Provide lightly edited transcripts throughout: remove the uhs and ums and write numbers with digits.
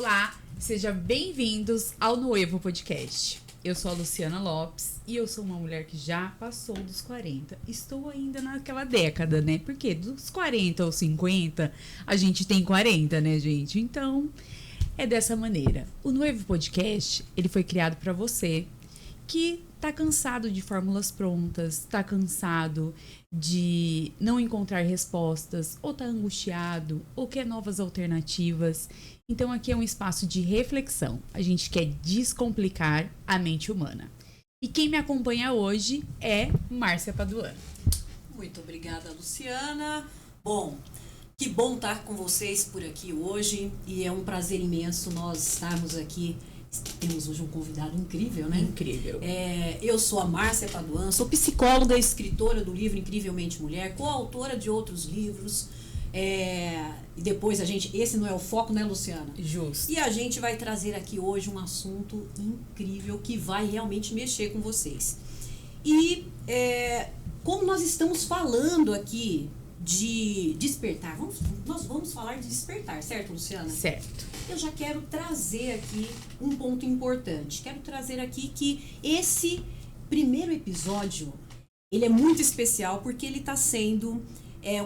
Olá, sejam bem-vindos ao Nuevo Podcast. Eu sou a Luciana Lopes e eu sou uma mulher que já passou dos 40. Estou ainda naquela década, né? Porque dos 40 ou 50, a gente tem 40, né, gente? Então, é dessa maneira. O Nuevo Podcast, ele foi criado para você que tá cansado de fórmulas prontas, tá cansado de não encontrar respostas, ou tá angustiado, ou quer novas alternativas. Então aqui é um espaço de reflexão. A gente quer descomplicar a mente humana. E quem me acompanha hoje é Márcia Paduano. Muito obrigada, Luciana. Bom, que bom estar com vocês por aqui hoje. E é um prazer imenso nós estarmos aqui. Temos hoje um convidado incrível, né? Incrível. Eu sou a Márcia Paduan, sou psicóloga e escritora do livro Incrivelmente Mulher, coautora de outros livros. E depois esse não é o foco, né, Luciana? Justo. E a gente vai trazer aqui hoje um assunto incrível que vai realmente mexer com vocês. E como nós estamos falando aqui de despertar, nós vamos falar de despertar, certo, Luciana? Certo. Eu já quero trazer aqui um ponto importante. Quero trazer aqui que esse primeiro episódio, ele é muito especial porque ele está sendo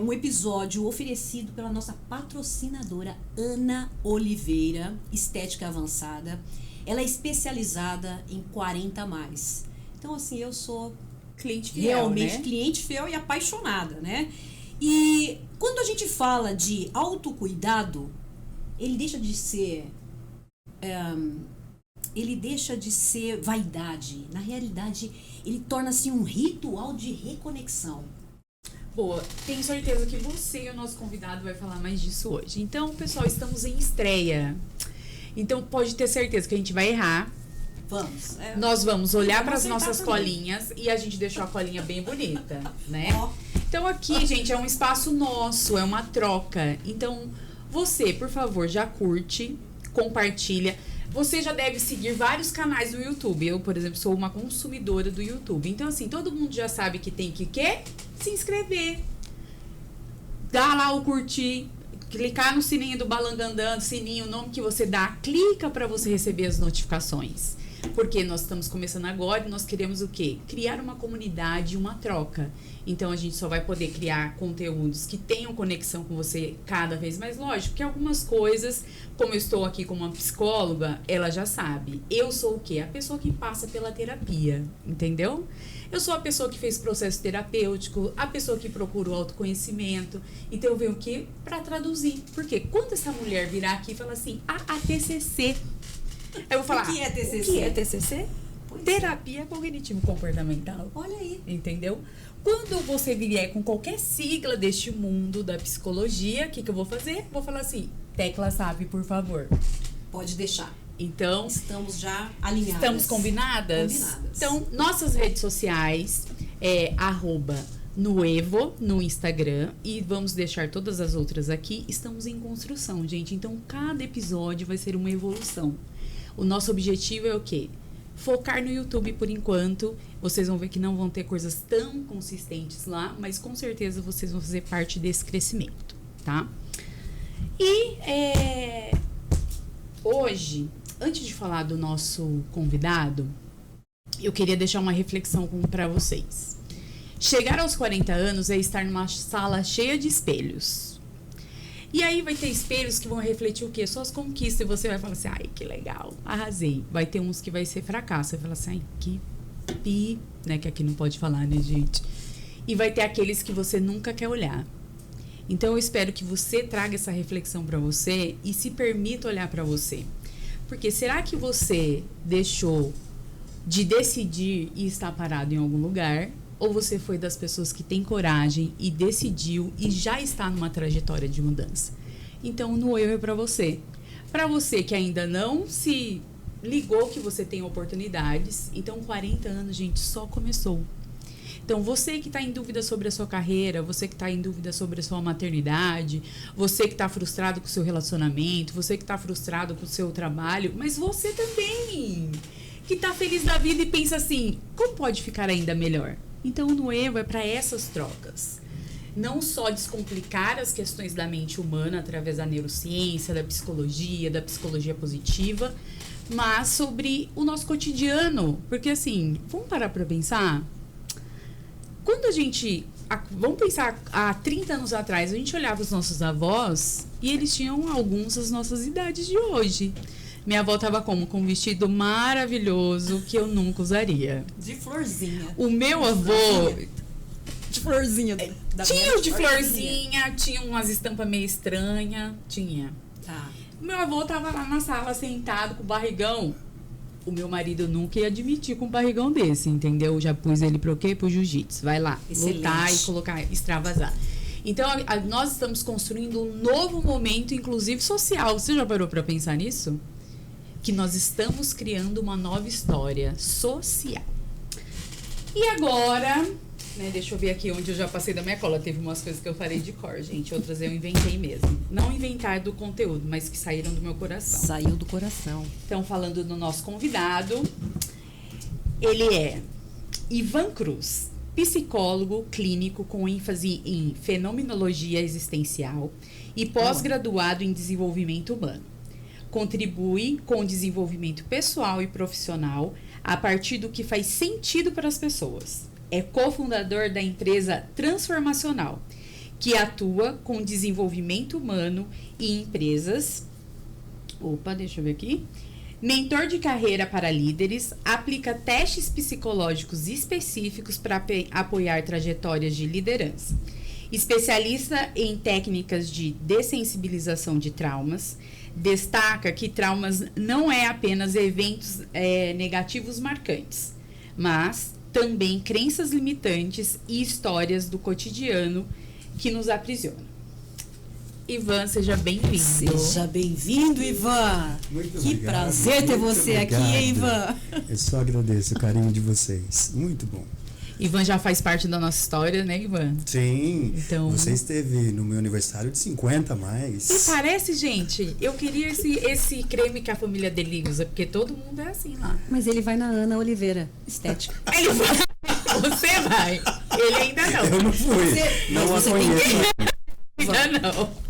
um episódio oferecido pela nossa patrocinadora Ana Oliveira, Estética Avançada. Ela é especializada em 40+. Então, assim, eu sou Cliente fiel, realmente né? Cliente fiel e apaixonada, né? E quando a gente fala de autocuidado, ele deixa de ser vaidade. Na realidade, ele torna-se um ritual de reconexão. Boa, tenho certeza que você e o nosso convidado vai falar mais disso hoje. Então, pessoal, estamos em estreia. Então, pode ter certeza que a gente vai errar. Vamos. Nós vamos olhar para as acertar nossas também. colinhas e a gente deixou a colinha bem bonita, né? Ó. Então, aqui, gente, é um espaço nosso, é uma troca. Então, você, por favor, já curte, compartilha. Você já deve seguir vários canais do YouTube. Eu, por exemplo, sou uma consumidora do YouTube. Então, assim, todo mundo já sabe que tem que quê? Se inscrever. Dá lá o curtir. Clicar no sininho do Balangandando, sininho, o nome que você dá. Clica para você receber as notificações. Porque nós estamos começando agora e nós queremos o quê? Criar uma comunidade, uma troca. Então, a gente só vai poder criar conteúdos que tenham conexão com você cada vez mais. Lógico que algumas coisas, como eu estou aqui como uma psicóloga, ela já sabe. Eu sou o quê? A pessoa que passa pela terapia, entendeu? Eu sou a pessoa que fez processo terapêutico, a pessoa que procura o autoconhecimento. Então, eu venho aqui para traduzir. Porque quando essa mulher virar aqui e falar assim, a TCC... Eu vou falar, O que é TCC? O que é TCC? Pois Terapia cognitivo-comportamental. Olha aí. Entendeu? Quando você vier com qualquer sigla deste mundo da psicologia, o que eu vou fazer? Vou falar assim, tecla SAP, por favor. Pode deixar. Então, Estamos já alinhadas. estamos combinadas? Combinadas. Então, nossas redes sociais é @Nuevo no Instagram e vamos deixar todas as outras aqui. Estamos em construção, gente. Então, cada episódio vai ser uma evolução. O nosso objetivo é o quê? Focar no YouTube por enquanto. Vocês vão ver que não vão ter coisas tão consistentes lá, mas com certeza vocês vão fazer parte desse crescimento, tá? E hoje, antes de falar do nosso convidado, eu queria deixar uma reflexão para vocês. Chegar aos 40 anos é estar numa sala cheia de espelhos. E aí vai ter espelhos que vão refletir o quê? Suas conquistas. E você vai falar assim, ai, que legal, arrasei. Vai ter uns que vai ser fracasso. Você vai falar assim, ai, que pi, né? Que aqui não pode falar, né, gente? E vai ter aqueles que você nunca quer olhar. Então, eu espero que você traga essa reflexão para você e se permita olhar para você. Porque será que você deixou de decidir e estar parado em algum lugar? Ou você foi das pessoas que tem coragem e decidiu e já está numa trajetória de mudança? Então, no eu é para você. Para você que ainda não se ligou que você tem oportunidades, então 40 anos, gente, só começou. Então, você que está em dúvida sobre a sua carreira, você que está em dúvida sobre a sua maternidade, você que está frustrado com o seu relacionamento, você que está frustrado com o seu trabalho, mas você também, que está feliz da vida e pensa assim, como pode ficar ainda melhor? Então, o Nuevo é para essas trocas. não só descomplicar as questões da mente humana através da neurociência, da psicologia positiva, mas sobre o nosso cotidiano. Porque, assim, vamos parar para pensar? Quando a gente... Vamos pensar, há 30 anos atrás, a gente olhava os nossos avós e eles tinham alguns das nossas idades de hoje. Minha avó estava como? Com um vestido maravilhoso que eu nunca usaria. De florzinha. O meu avô... De florzinha. Tinha o de florzinha, tinha umas estampas meio estranhas. Tinha. Tá. Meu avô tava lá na sala sentado com o barrigão. O meu marido nunca ia admitir com um barrigão desse, entendeu? Já pus ele pro quê? Pro jiu-jitsu. Vai lá, Excelente. lutar e colocar, extravasar. Então, nós estamos construindo um novo momento, inclusive social. Você já parou pra pensar nisso? Que nós estamos criando uma nova história social. E agora, né, deixa eu ver aqui onde eu já passei da minha cola. Teve umas coisas que eu falei de cor, gente. Outras eu inventei mesmo. Não inventar do conteúdo, mas que saíram do meu coração. Saiu do coração. Então, falando do nosso convidado, ele é Ivan Cruz, psicólogo clínico com ênfase em fenomenologia existencial e pós-graduado em desenvolvimento humano. Contribui com o desenvolvimento pessoal e profissional a partir do que faz sentido para as pessoas. É cofundador da empresa Transformacional, que atua com desenvolvimento humano e empresas. Deixa eu ver aqui. Mentor de carreira para líderes, aplica testes psicológicos específicos para apoiar trajetórias de liderança. Especialista em técnicas de dessensibilização de traumas, destaca que traumas não é apenas eventos negativos marcantes, mas também crenças limitantes e histórias do cotidiano que nos aprisionam. Ivan, seja bem-vindo. Seja bem-vindo, Ivan. Muito que obrigado. prazer ter você obrigado. aqui, hein, Ivan. Eu só agradeço o carinho de vocês. Muito bom. Ivan já faz parte da nossa história, né, Ivan? Sim. Então... Você esteve no meu aniversário de 50 a mais. E parece, gente, eu queria esse creme que a família dele usa, porque todo mundo é assim lá. Mas ele vai na Ana Oliveira, estética. Ele vai. Você vai. Ele ainda não. Eu não fui. Não a conheço. Ainda não.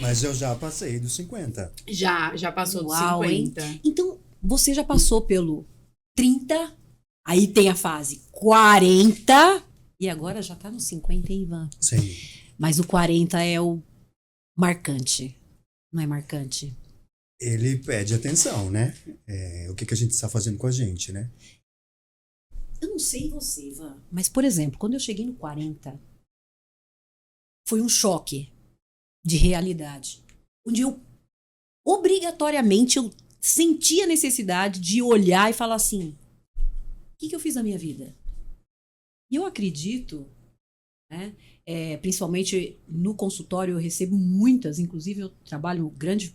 Mas eu já passei dos 50. Já passou dos Uau, 50. hein? Então, você já passou pelo 30, aí tem a fase 40, e agora já tá no 50, hein, Ivan? Sim. Mas o 40 é o marcante, não é marcante? Ele pede atenção, né? O que a gente está fazendo com a gente, né? Eu não sei você, Ivan. Mas, por exemplo, quando eu cheguei no 40, foi um choque de realidade. Onde obrigatoriamente, eu senti a necessidade de olhar e falar assim, o que eu fiz na minha vida? E eu acredito, né, principalmente no consultório eu recebo muitas, inclusive eu trabalho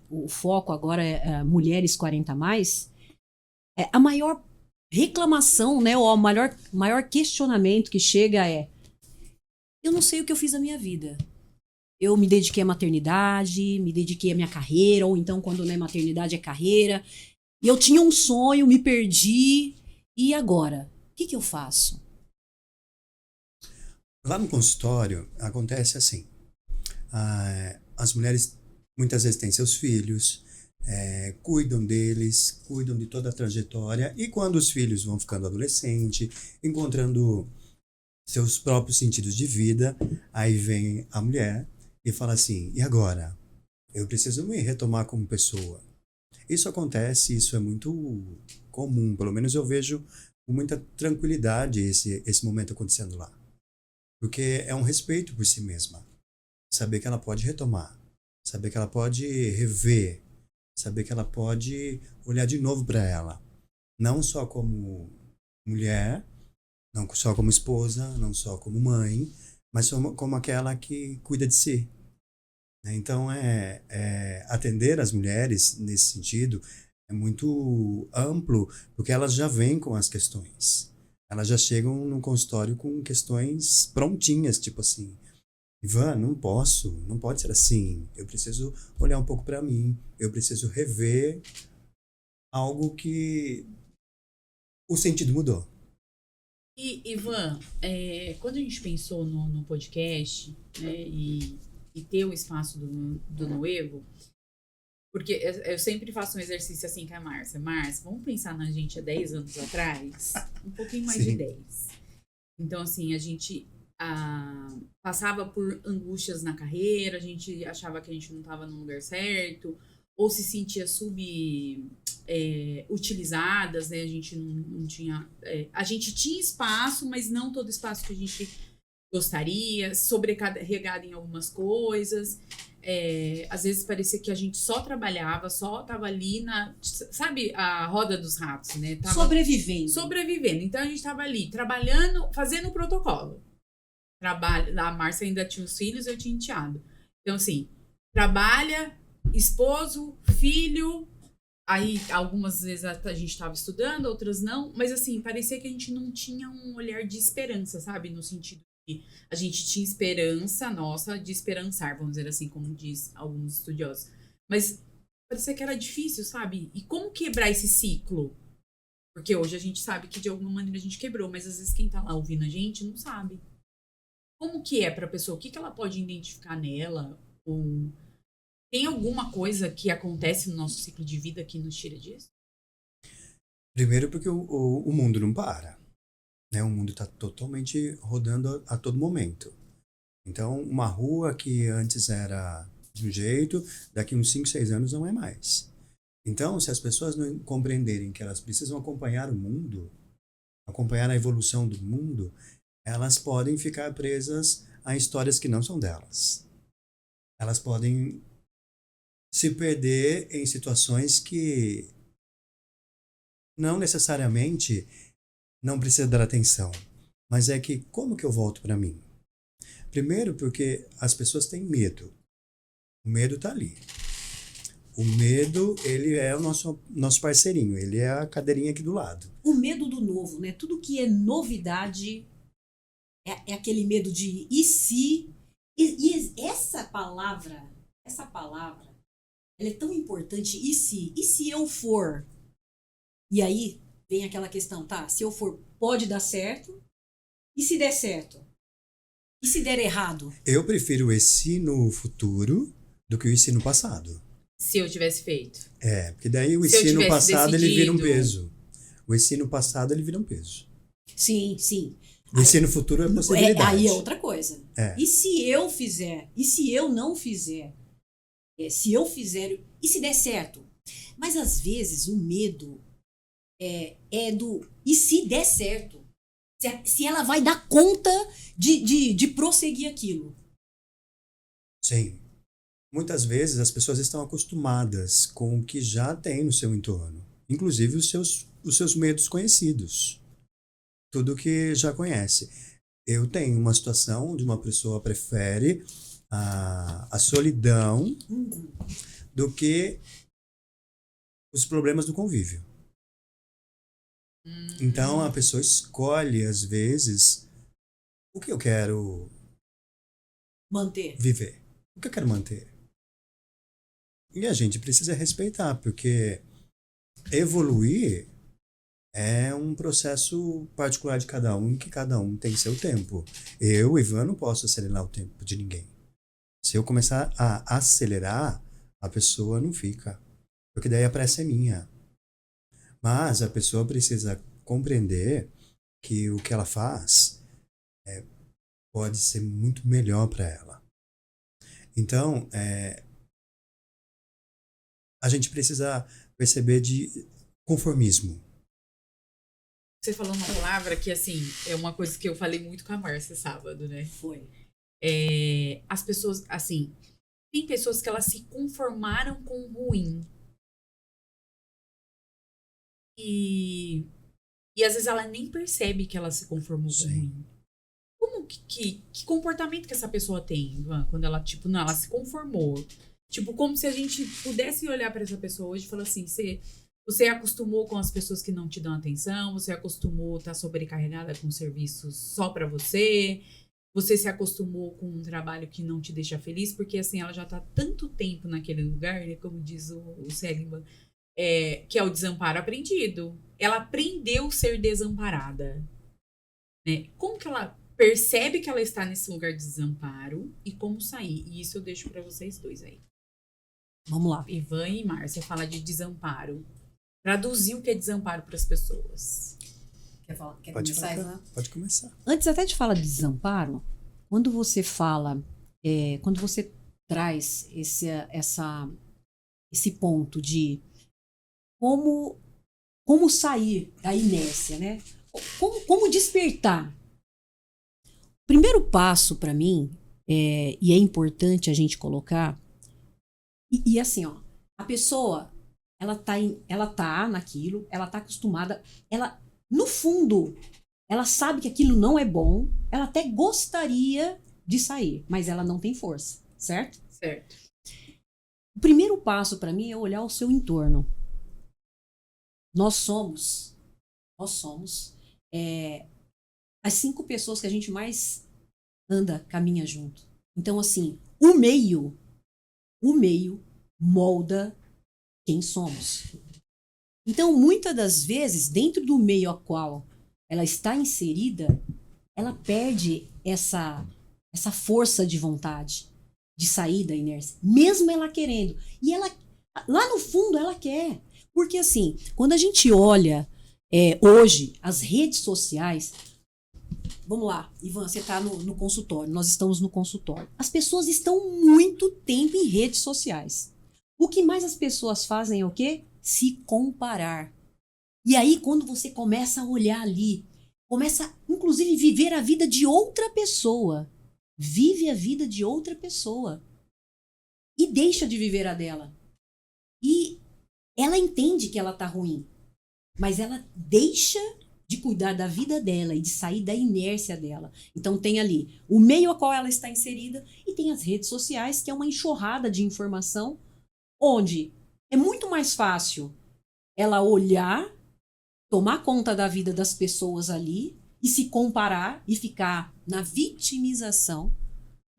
o foco agora é mulheres 40 a mais, a maior reclamação, né, ou o maior questionamento que chega eu não sei o que eu fiz na minha vida. Eu me dediquei à maternidade, me dediquei à minha carreira, ou então quando não é maternidade é carreira. E eu tinha um sonho, me perdi, e agora? O que eu faço? Lá no consultório acontece assim. As mulheres muitas vezes têm seus filhos, cuidam deles, cuidam de toda a trajetória, e quando os filhos vão ficando adolescentes, encontrando seus próprios sentidos de vida, aí vem a mulher e fala assim, e agora? Eu preciso me retomar como pessoa. Isso acontece, isso é muito comum, pelo menos eu vejo com muita tranquilidade esse momento acontecendo lá. Porque é um respeito por si mesma. Saber que ela pode retomar, saber que ela pode rever, saber que ela pode olhar de novo para ela. Não só como mulher, não só como esposa, não só como mãe, mas como aquela que cuida de si. Então, atender as mulheres nesse sentido é muito amplo, porque elas já vêm com as questões. Elas já chegam no consultório com questões prontinhas, tipo assim, Ivan, não pode ser assim. Eu preciso olhar um pouco para mim, eu preciso rever algo que o sentido mudou. E, Ivan, quando a gente pensou no podcast, né, e ter o espaço do Nuevo, porque eu sempre faço um exercício assim com a Márcia. Márcia, vamos pensar na gente há 10 anos atrás? Um pouquinho mais de Sim. 10. Então, assim, a gente passava por angústias na carreira, a gente achava que a gente não estava no lugar certo, ou se sentia utilizadas, né? A gente não tinha... a gente tinha espaço, mas não todo espaço que a gente gostaria, sobrecarregada em algumas coisas. Às vezes parecia que a gente só trabalhava, só tava ali sabe, a roda dos ratos, né? Tava sobrevivendo. Então a gente tava ali, trabalhando, fazendo o protocolo. A Márcia ainda tinha os filhos, eu tinha enteado. Então, assim, trabalha, esposo, filho. Aí, algumas vezes a gente estava estudando, outras não. Mas, assim, parecia que a gente não tinha um olhar de esperança, sabe? No sentido que a gente tinha esperança nossa de esperançar, vamos dizer assim, como diz alguns estudiosos. Mas parecia que era difícil, sabe? E como quebrar esse ciclo? Porque hoje a gente sabe que de alguma maneira a gente quebrou, mas às vezes quem tá lá ouvindo a gente não sabe. Como que é pra pessoa? O que ela pode identificar nela? Ou tem alguma coisa que acontece no nosso ciclo de vida que nos tira disso? Primeiro porque o mundo não para. Né? O mundo está totalmente rodando a todo momento. Então, uma rua que antes era de um jeito, daqui uns 5, 6 anos não é mais. Então, se as pessoas não compreenderem que elas precisam acompanhar o mundo, acompanhar a evolução do mundo, elas podem ficar presas a histórias que não são delas. Elas podem se perder em situações que não necessariamente não precisa dar atenção, mas é que como que eu volto para mim? Primeiro porque as pessoas têm medo. O medo está ali. O medo, ele é o nosso parceirinho, ele é a cadeirinha aqui do lado. O medo do novo, né? Tudo que é novidade é aquele medo de e se... E essa palavra, ela é tão importante, e se eu for? E aí vem aquela questão, tá? Se eu for, pode dar certo? E se der certo? E se der errado? Eu prefiro o esse no futuro do que o esse no passado. Se eu tivesse feito. Porque daí o esse no passado ele vira um peso. O esse no passado ele vira um peso. Sim, sim. O esse no futuro é possibilidade. Aí é outra coisa. E se eu fizer? E se eu não fizer? Se eu fizer, e se der certo? Mas às vezes o medo é do e se der certo? Se ela vai dar conta de prosseguir aquilo. Sim. Muitas vezes as pessoas estão acostumadas com o que já tem no seu entorno. Inclusive os seus medos conhecidos. Tudo que já conhece. Eu tenho uma situação onde uma pessoa prefere a solidão do que os problemas do convívio. Então a pessoa escolhe, às vezes, o que eu quero manter. Viver. O que eu quero manter. E a gente precisa respeitar, porque evoluir é um processo particular de cada um, que cada um tem seu tempo. Eu, Ivan, não posso acelerar o tempo de ninguém. Se eu começar a acelerar, a pessoa não fica. Porque daí a pressa é minha. Mas a pessoa precisa compreender que o que ela faz pode ser muito melhor para ela. Então, a gente precisa perceber de conformismo. Você falou uma palavra que, assim, é uma coisa que eu falei muito com a Márcia sábado, né? Foi. As pessoas, assim, tem pessoas que elas se conformaram com o ruim. E às vezes ela nem percebe que ela se conformou com o ruim. Como que comportamento que essa pessoa tem, Ivan, quando ela, tipo, não, ela se conformou? Tipo, como se a gente pudesse olhar para essa pessoa hoje e falar assim, você acostumou com as pessoas que não te dão atenção, você acostumou a estar sobrecarregada com serviços só para você se acostumou com um trabalho que não te deixa feliz, porque assim, ela já tá tanto tempo naquele lugar, né, como diz o Seligman, que é o desamparo aprendido. Ela aprendeu a ser desamparada. né? Como que ela percebe que ela está nesse lugar de desamparo e como sair? E isso eu deixo para vocês dois aí. Vamos lá. Ivan e Márcia fala de desamparo. Traduzir o que é desamparo para as pessoas. Quer falar? Quer Pode começar, falar. Ivan? Pode começar. Antes até de falar de desamparo, quando você fala, quando você traz esse ponto de como sair da inércia, né? Como despertar. O primeiro passo para mim, e é importante a gente colocar, e assim, ó, a pessoa, ela tá naquilo, ela tá acostumada, ela, no fundo, ela sabe que aquilo não é bom, ela até gostaria de sair, mas ela não tem força, certo? Certo. O primeiro passo para mim é olhar o seu entorno. Nós somos as 5 pessoas que a gente mais caminha junto. Então, assim, o meio molda quem somos. Então, muitas das vezes, dentro do meio a qual ela está inserida, ela perde essa força de vontade de sair da inércia, mesmo ela querendo. E ela, lá no fundo, ela quer. Porque, assim, quando a gente olha hoje as redes sociais, vamos lá, Ivan, você está no consultório, nós estamos no consultório. As pessoas estão muito tempo em redes sociais. O que mais as pessoas fazem é o quê? Se comparar. E aí, quando você começa a olhar ali, começa, inclusive, viver a vida de outra pessoa. Vive a vida de outra pessoa. E deixa de viver a dela. E ela entende que ela tá ruim. Mas ela deixa de cuidar da vida dela e de sair da inércia dela. Então tem ali o meio a qual ela está inserida e tem as redes sociais, que é uma enxurrada de informação, onde é muito mais fácil ela olhar, tomar conta da vida das pessoas ali e se comparar e ficar na vitimização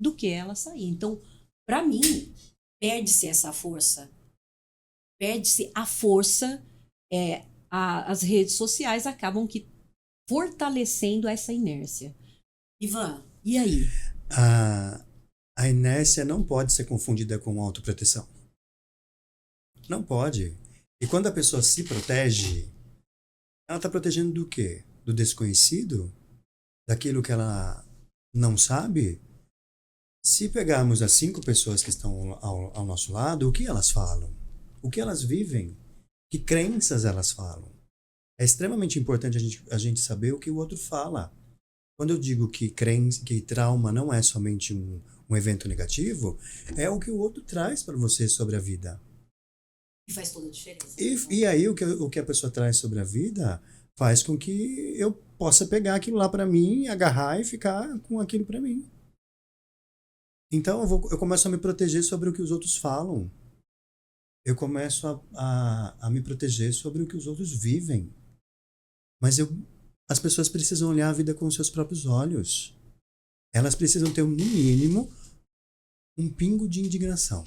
do que ela sair. Então, para mim, perde-se essa força. Perde-se a força, as redes sociais acabam que fortalecendo essa inércia. Ivan, e aí? A inércia não pode ser confundida com autoproteção. Não pode. E quando a pessoa se protege, ela está protegendo do quê? Do desconhecido? Daquilo que ela não sabe? Se pegarmos as 5 pessoas que estão ao nosso lado, o que elas falam? O que elas vivem? Que crenças elas falam? É extremamente importante a gente saber o que o outro fala. Quando eu digo que trauma não é somente um evento negativo, é o que o outro traz para você sobre a vida. E faz toda a diferença. E aí o que a pessoa traz sobre a vida faz com que eu possa pegar aquilo lá para mim, agarrar e ficar com aquilo para mim. Então eu começo a me proteger sobre o que os outros falam. Eu começo a me proteger sobre o que os outros vivem. Mas as pessoas precisam olhar a vida com os seus próprios olhos. Elas precisam ter, no mínimo, um pingo de indignação.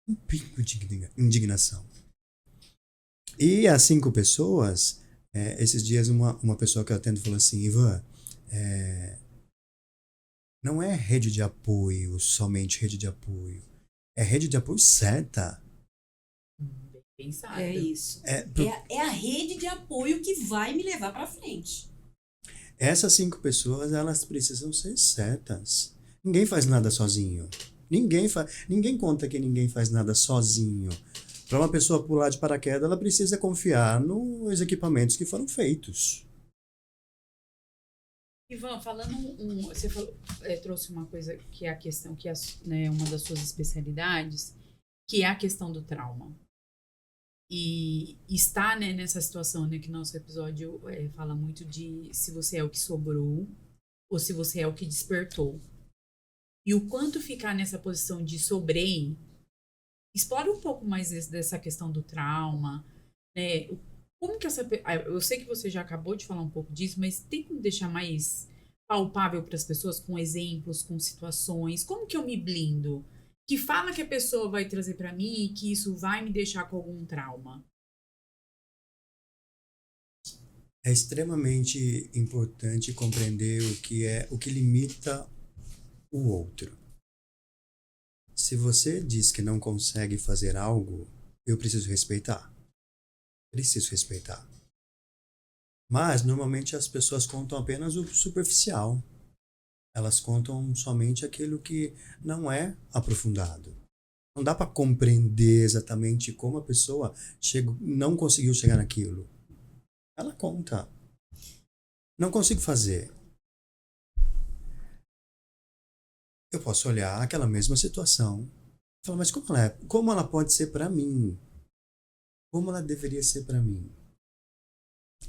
Um pingo de indignação. E as 5 pessoas, esses dias uma pessoa que eu atendo falou assim, Ivan, não é rede de apoio, somente rede de apoio. É rede de apoio certa. Pensado. É isso. É a rede de apoio que vai me levar para frente. Essas 5 pessoas, elas precisam ser certas. Ninguém faz nada sozinho. Ninguém conta que ninguém faz nada sozinho. Para uma pessoa pular de paraquedas, ela precisa confiar nos equipamentos que foram feitos. Ivan, falando você trouxe uma coisa que é a questão, que é, né, uma das suas especialidades, que é a questão do trauma. E está, né, nessa situação, né, que nosso episódio fala muito de se você é o que sobrou ou se você é o que despertou. E o quanto ficar nessa posição de sobrei, explora um pouco mais dessa questão do trauma, né? Como que eu sei que você já acabou de falar um pouco disso, mas tem como deixar mais palpável para as pessoas com exemplos, com situações? Como que eu me blindo? Que fala que a pessoa vai trazer para mim e que isso vai me deixar com algum trauma? É extremamente importante compreender o que limita o outro. Se você diz que não consegue fazer algo, eu preciso respeitar. Preciso respeitar. Mas, normalmente, as pessoas contam apenas o superficial. Elas contam somente aquilo que não é aprofundado. Não dá para compreender exatamente como a pessoa não conseguiu chegar naquilo. Ela conta. Não consigo fazer. Eu posso olhar aquela mesma situação e falar, mas como ela pode ser para mim? Como ela deveria ser para mim?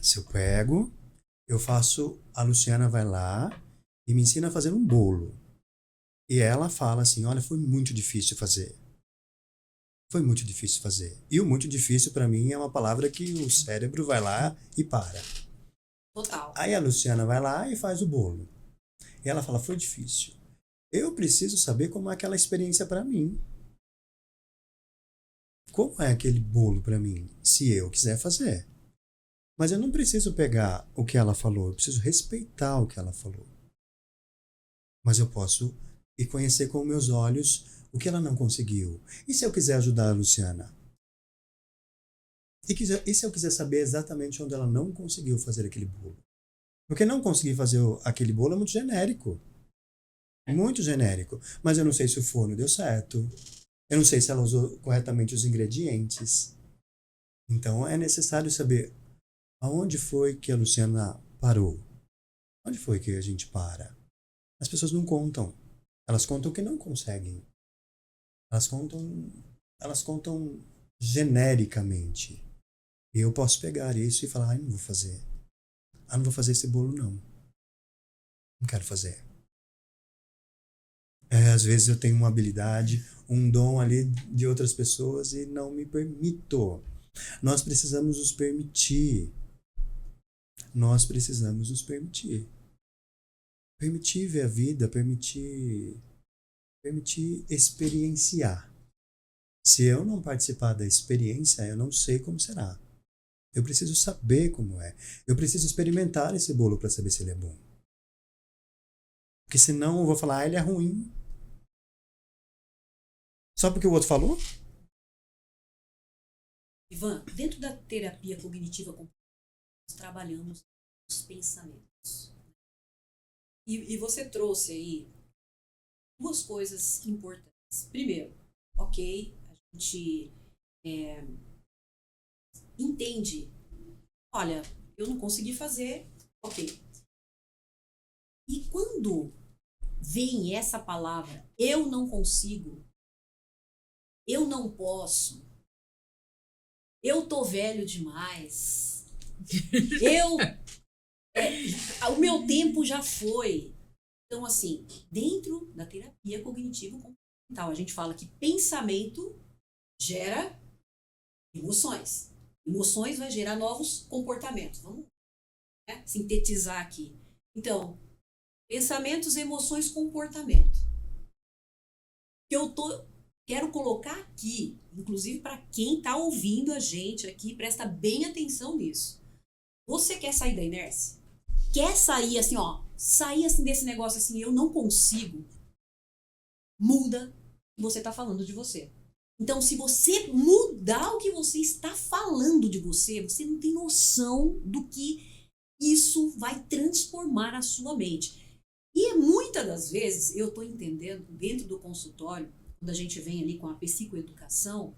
Se eu pego, a Luciana vai lá e me ensina a fazer um bolo. E ela fala assim, olha, foi muito difícil fazer. Foi muito difícil fazer. E o muito difícil para mim é uma palavra que o cérebro vai lá e para. Total. Aí a Luciana vai lá e faz o bolo. E ela fala, foi difícil. Eu preciso saber como é aquela experiência para mim. Como é aquele bolo para mim, se eu quiser fazer. Mas eu não preciso pegar o que ela falou, eu preciso respeitar o que ela falou. Mas eu posso ir conhecer com meus olhos o que ela não conseguiu. E se eu quiser ajudar a Luciana? E se eu quiser saber exatamente onde ela não conseguiu fazer aquele bolo? Porque não conseguir fazer aquele bolo é muito genérico. Muito genérico. Mas eu não sei se o forno deu certo. Eu não sei se ela usou corretamente os ingredientes. Então é necessário saber aonde foi que a Luciana parou. Onde foi que a gente para? As pessoas não contam. Elas contam o que não conseguem. Elas contam genericamente. E eu posso pegar isso e falar, não vou fazer. Não vou fazer esse bolo não. Não quero fazer. Às vezes eu tenho uma habilidade, um dom ali de outras pessoas e não me permito. Nós precisamos nos permitir. Nós precisamos nos permitir. Permitir ver a vida, permitir experienciar. Se eu não participar da experiência, eu não sei como será. Eu preciso saber como é. Eu preciso experimentar esse bolo para saber se ele é bom. Porque senão eu vou falar, ele é ruim. Só porque o outro falou? Ivan, dentro da terapia cognitiva, nós trabalhamos os pensamentos. E você trouxe aí duas coisas importantes. Primeiro, ok, a gente entende, olha, eu não consegui fazer, ok. E quando vem essa palavra, eu não consigo, eu não posso, eu tô velho demais, o meu tempo já foi. Então, assim, dentro da terapia cognitivo-comportamental, a gente fala que pensamento gera emoções. Emoções vai gerar novos comportamentos. Vamos sintetizar aqui. Então, pensamentos, emoções, comportamento. Quero colocar aqui, inclusive para quem está ouvindo a gente aqui, presta bem atenção nisso. Você quer sair da inércia? Quer sair assim, sair assim desse negócio assim, eu não consigo? Muda o que você está falando de você. Então, se você mudar o que você está falando de você, você não tem noção do que isso vai transformar a sua mente. E muitas das vezes, eu estou entendendo, dentro do consultório, quando a gente vem ali com a psicoeducação, o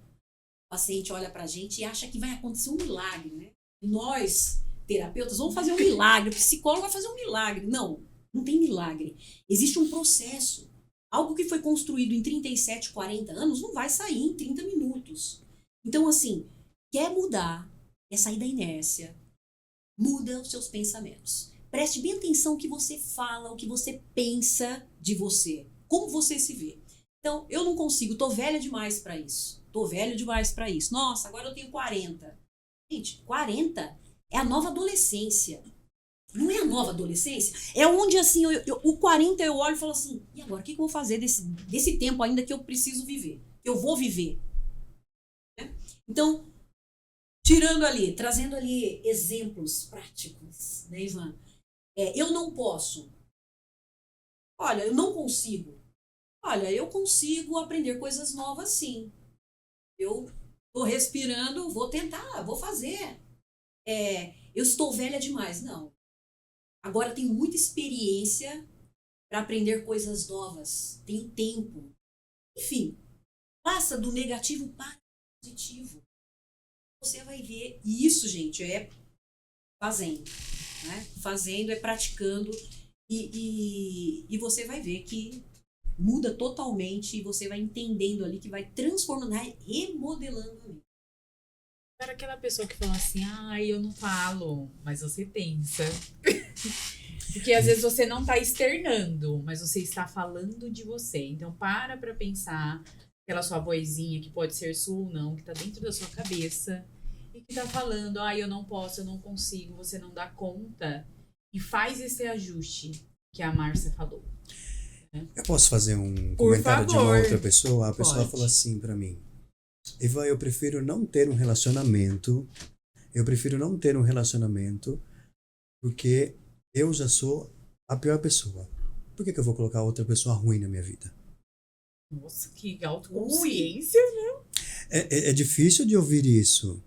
paciente olha para a gente e acha que vai acontecer um milagre, né? Nós, terapeutas, vamos fazer um milagre, o psicólogo vai fazer um milagre. Não, não tem milagre. Existe um processo. Algo que foi construído em 37, 40 anos não vai sair em 30 minutos. Então, assim, quer mudar, quer sair da inércia, muda os seus pensamentos. Preste bem atenção no que você fala, o que você pensa de você, como você se vê. Então, eu não consigo, tô velha demais para isso. Tô velho demais para isso. Nossa, agora eu tenho 40. Gente, 40 é a nova adolescência. Não é a nova adolescência? É onde, assim, o 40 eu olho e falo assim, e agora, o que eu vou fazer desse tempo ainda que eu preciso viver? Que eu vou viver? Né? Então, tirando ali, trazendo ali exemplos práticos, né, Ivan? Eu não posso. Olha, eu não consigo. Olha, eu consigo aprender coisas novas, sim. Eu tô respirando, vou tentar, vou fazer. Eu estou velha demais. Não. Agora tenho muita experiência para aprender coisas novas. Tenho tempo. Enfim, passa do negativo para o positivo. Você vai ver. E isso, gente, é fazendo. Né? Fazendo, é praticando. E você vai ver que muda totalmente e você vai entendendo ali que vai transformando, remodelando ali. Para aquela pessoa que fala assim, eu não falo, mas você pensa. Porque às vezes você não está externando, mas você está falando de você. Então para pensar aquela sua vozinha, que pode ser sua ou não, que está dentro da sua cabeça, e que está falando, eu não posso, eu não consigo, você não dá conta. E faz esse ajuste que a Márcia falou. Eu posso fazer um Por comentário de uma favor. outra pessoa? A pessoa Pode. falou assim pra mim: Ivan, eu prefiro não ter um relacionamento. Eu prefiro não ter um relacionamento porque eu já sou a pior pessoa. Por que eu vou colocar outra pessoa ruim na minha vida? Nossa, que autoconsciência. É difícil de ouvir isso.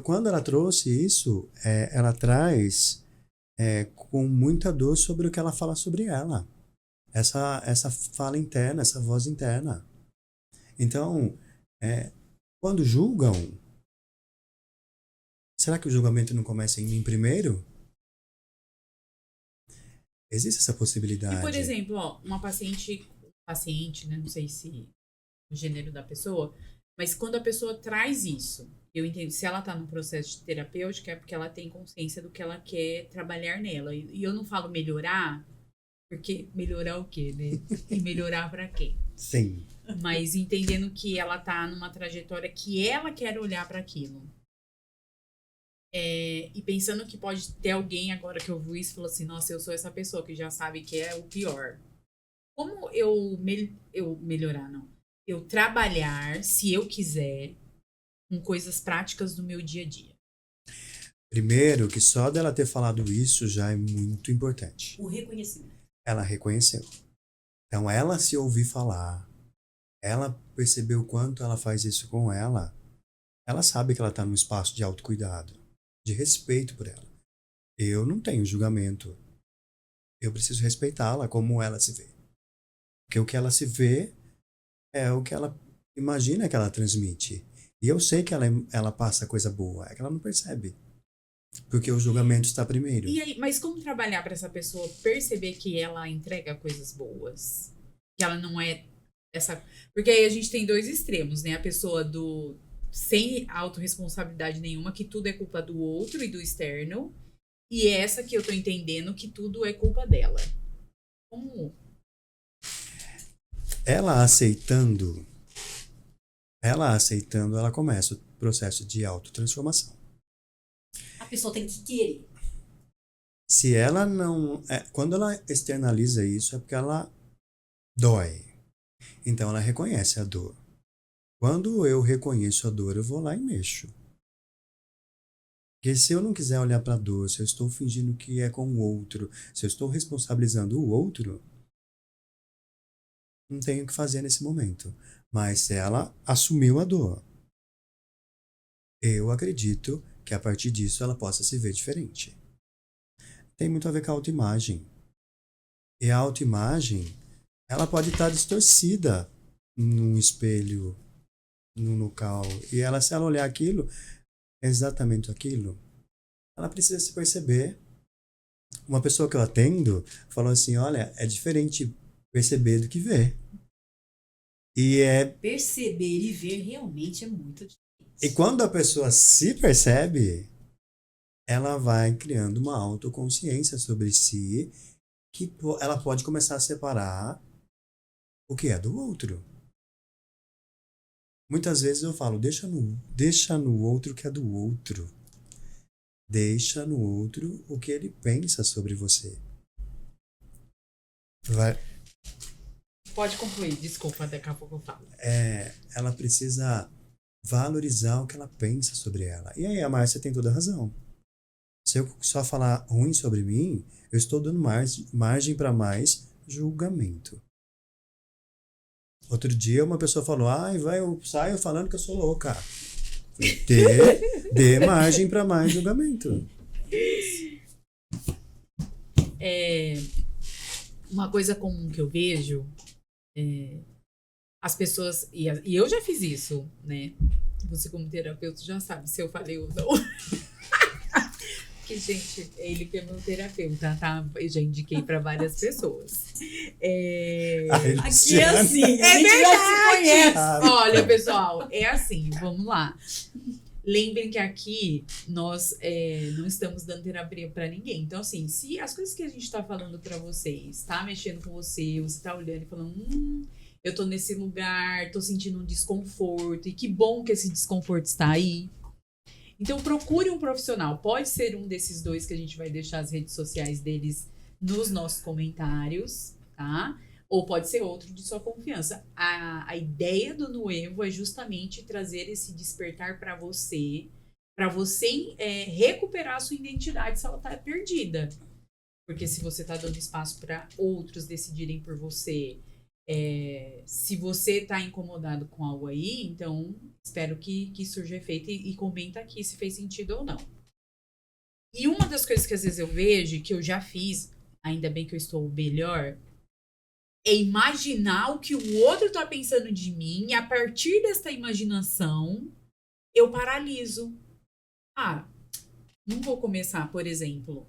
Quando ela trouxe isso, ela traz com muita dor sobre o que ela fala sobre ela. Essa fala interna, essa voz interna. Então, quando julgam, será que o julgamento não começa em mim primeiro? Existe essa possibilidade. E, por exemplo, uma paciente, né, não sei se o gênero da pessoa, mas quando a pessoa traz isso, eu entendo, se ela está num processo de terapêutica, é porque ela tem consciência do que ela quer trabalhar nela. E eu não falo melhorar, porque melhorar o quê, né? E melhorar para quê? Sim. Mas entendendo que ela tá numa trajetória que ela quer olhar para aquilo. E pensando que pode ter alguém agora que ouviu isso e falou assim, nossa, eu sou essa pessoa que já sabe que é o pior. Como eu melhorar, não? Eu trabalhar, se eu quiser, com coisas práticas do meu dia a dia. Primeiro, que só dela ter falado isso já é muito importante. O reconhecimento. Ela reconheceu. Então, ela se ouvir falar, ela percebeu o quanto ela faz isso com ela, ela sabe que ela está num espaço de autocuidado, de respeito por ela. Eu não tenho julgamento. Eu preciso respeitá-la como ela se vê. Porque o que ela se vê é o que ela imagina que ela transmite. E eu sei que ela passa coisa boa, é que ela não percebe. Porque o julgamento está primeiro. E aí, mas como trabalhar para essa pessoa perceber que ela entrega coisas boas? Que ela não é essa... Porque aí a gente tem dois extremos, né? A pessoa sem autorresponsabilidade nenhuma, que tudo é culpa do outro e do externo. E essa que eu tô entendendo que tudo é culpa dela. Como? Ela aceitando, ela começa o processo de autotransformação. A pessoa tem que querer. Se ela não... quando ela externaliza isso, é porque ela dói. Então, ela reconhece a dor. Quando eu reconheço a dor, eu vou lá e mexo. Porque se eu não quiser olhar para a dor, se eu estou fingindo que é com o outro, se eu estou responsabilizando o outro, não tenho o que fazer nesse momento. Mas se ela assumiu a dor, eu acredito que a partir disso ela possa se ver diferente. Tem muito a ver com a autoimagem. E a autoimagem, ela pode estar distorcida num espelho, num local. E ela, se ela olhar aquilo, exatamente aquilo, ela precisa se perceber. Uma pessoa que eu atendo falou assim, olha, é diferente perceber do que ver. Perceber e ver realmente é muito difícil. E quando a pessoa se percebe, ela vai criando uma autoconsciência sobre si, que ela pode começar a separar o que é do outro. Muitas vezes eu falo, deixa no outro o que é do outro. Deixa no outro o que ele pensa sobre você. Pode concluir, desculpa, daqui a pouco eu falo. Ela precisa valorizar o que ela pensa sobre ela. E aí a Márcia tem toda a razão. Se eu só falar ruim sobre mim, eu estou dando margem para mais julgamento. Outro dia uma pessoa falou, eu saio falando que eu sou louca. Dê margem para mais julgamento. Uma coisa comum que eu vejo as pessoas, e eu já fiz isso, né? Você como terapeuta já sabe se eu falei ou não. Que, gente, ele que é meu terapeuta, tá? Eu já indiquei para várias pessoas. Aqui é assim, é verdade! Ah, Olha, pessoal, é assim, vamos lá. Lembrem que aqui nós não estamos dando terapia para ninguém. Então, assim, se as coisas que a gente tá falando para vocês, tá mexendo com você tá olhando e falando, eu tô nesse lugar, tô sentindo um desconforto, e que bom que esse desconforto está aí. Então, procure um profissional. Pode ser um desses dois que a gente vai deixar as redes sociais deles nos nossos comentários, tá? Ou pode ser outro de sua confiança. A ideia do Nuevo é justamente trazer esse despertar para você recuperar a sua identidade se ela tá perdida. Porque se você tá dando espaço para outros decidirem por você, se você tá incomodado com algo aí, então espero que surja efeito e comenta aqui se fez sentido ou não. E uma das coisas que às vezes eu vejo, que eu já fiz, ainda bem que eu estou melhor, é imaginar o que o outro tá pensando de mim, e a partir dessa imaginação eu paraliso. Não vou começar, por exemplo,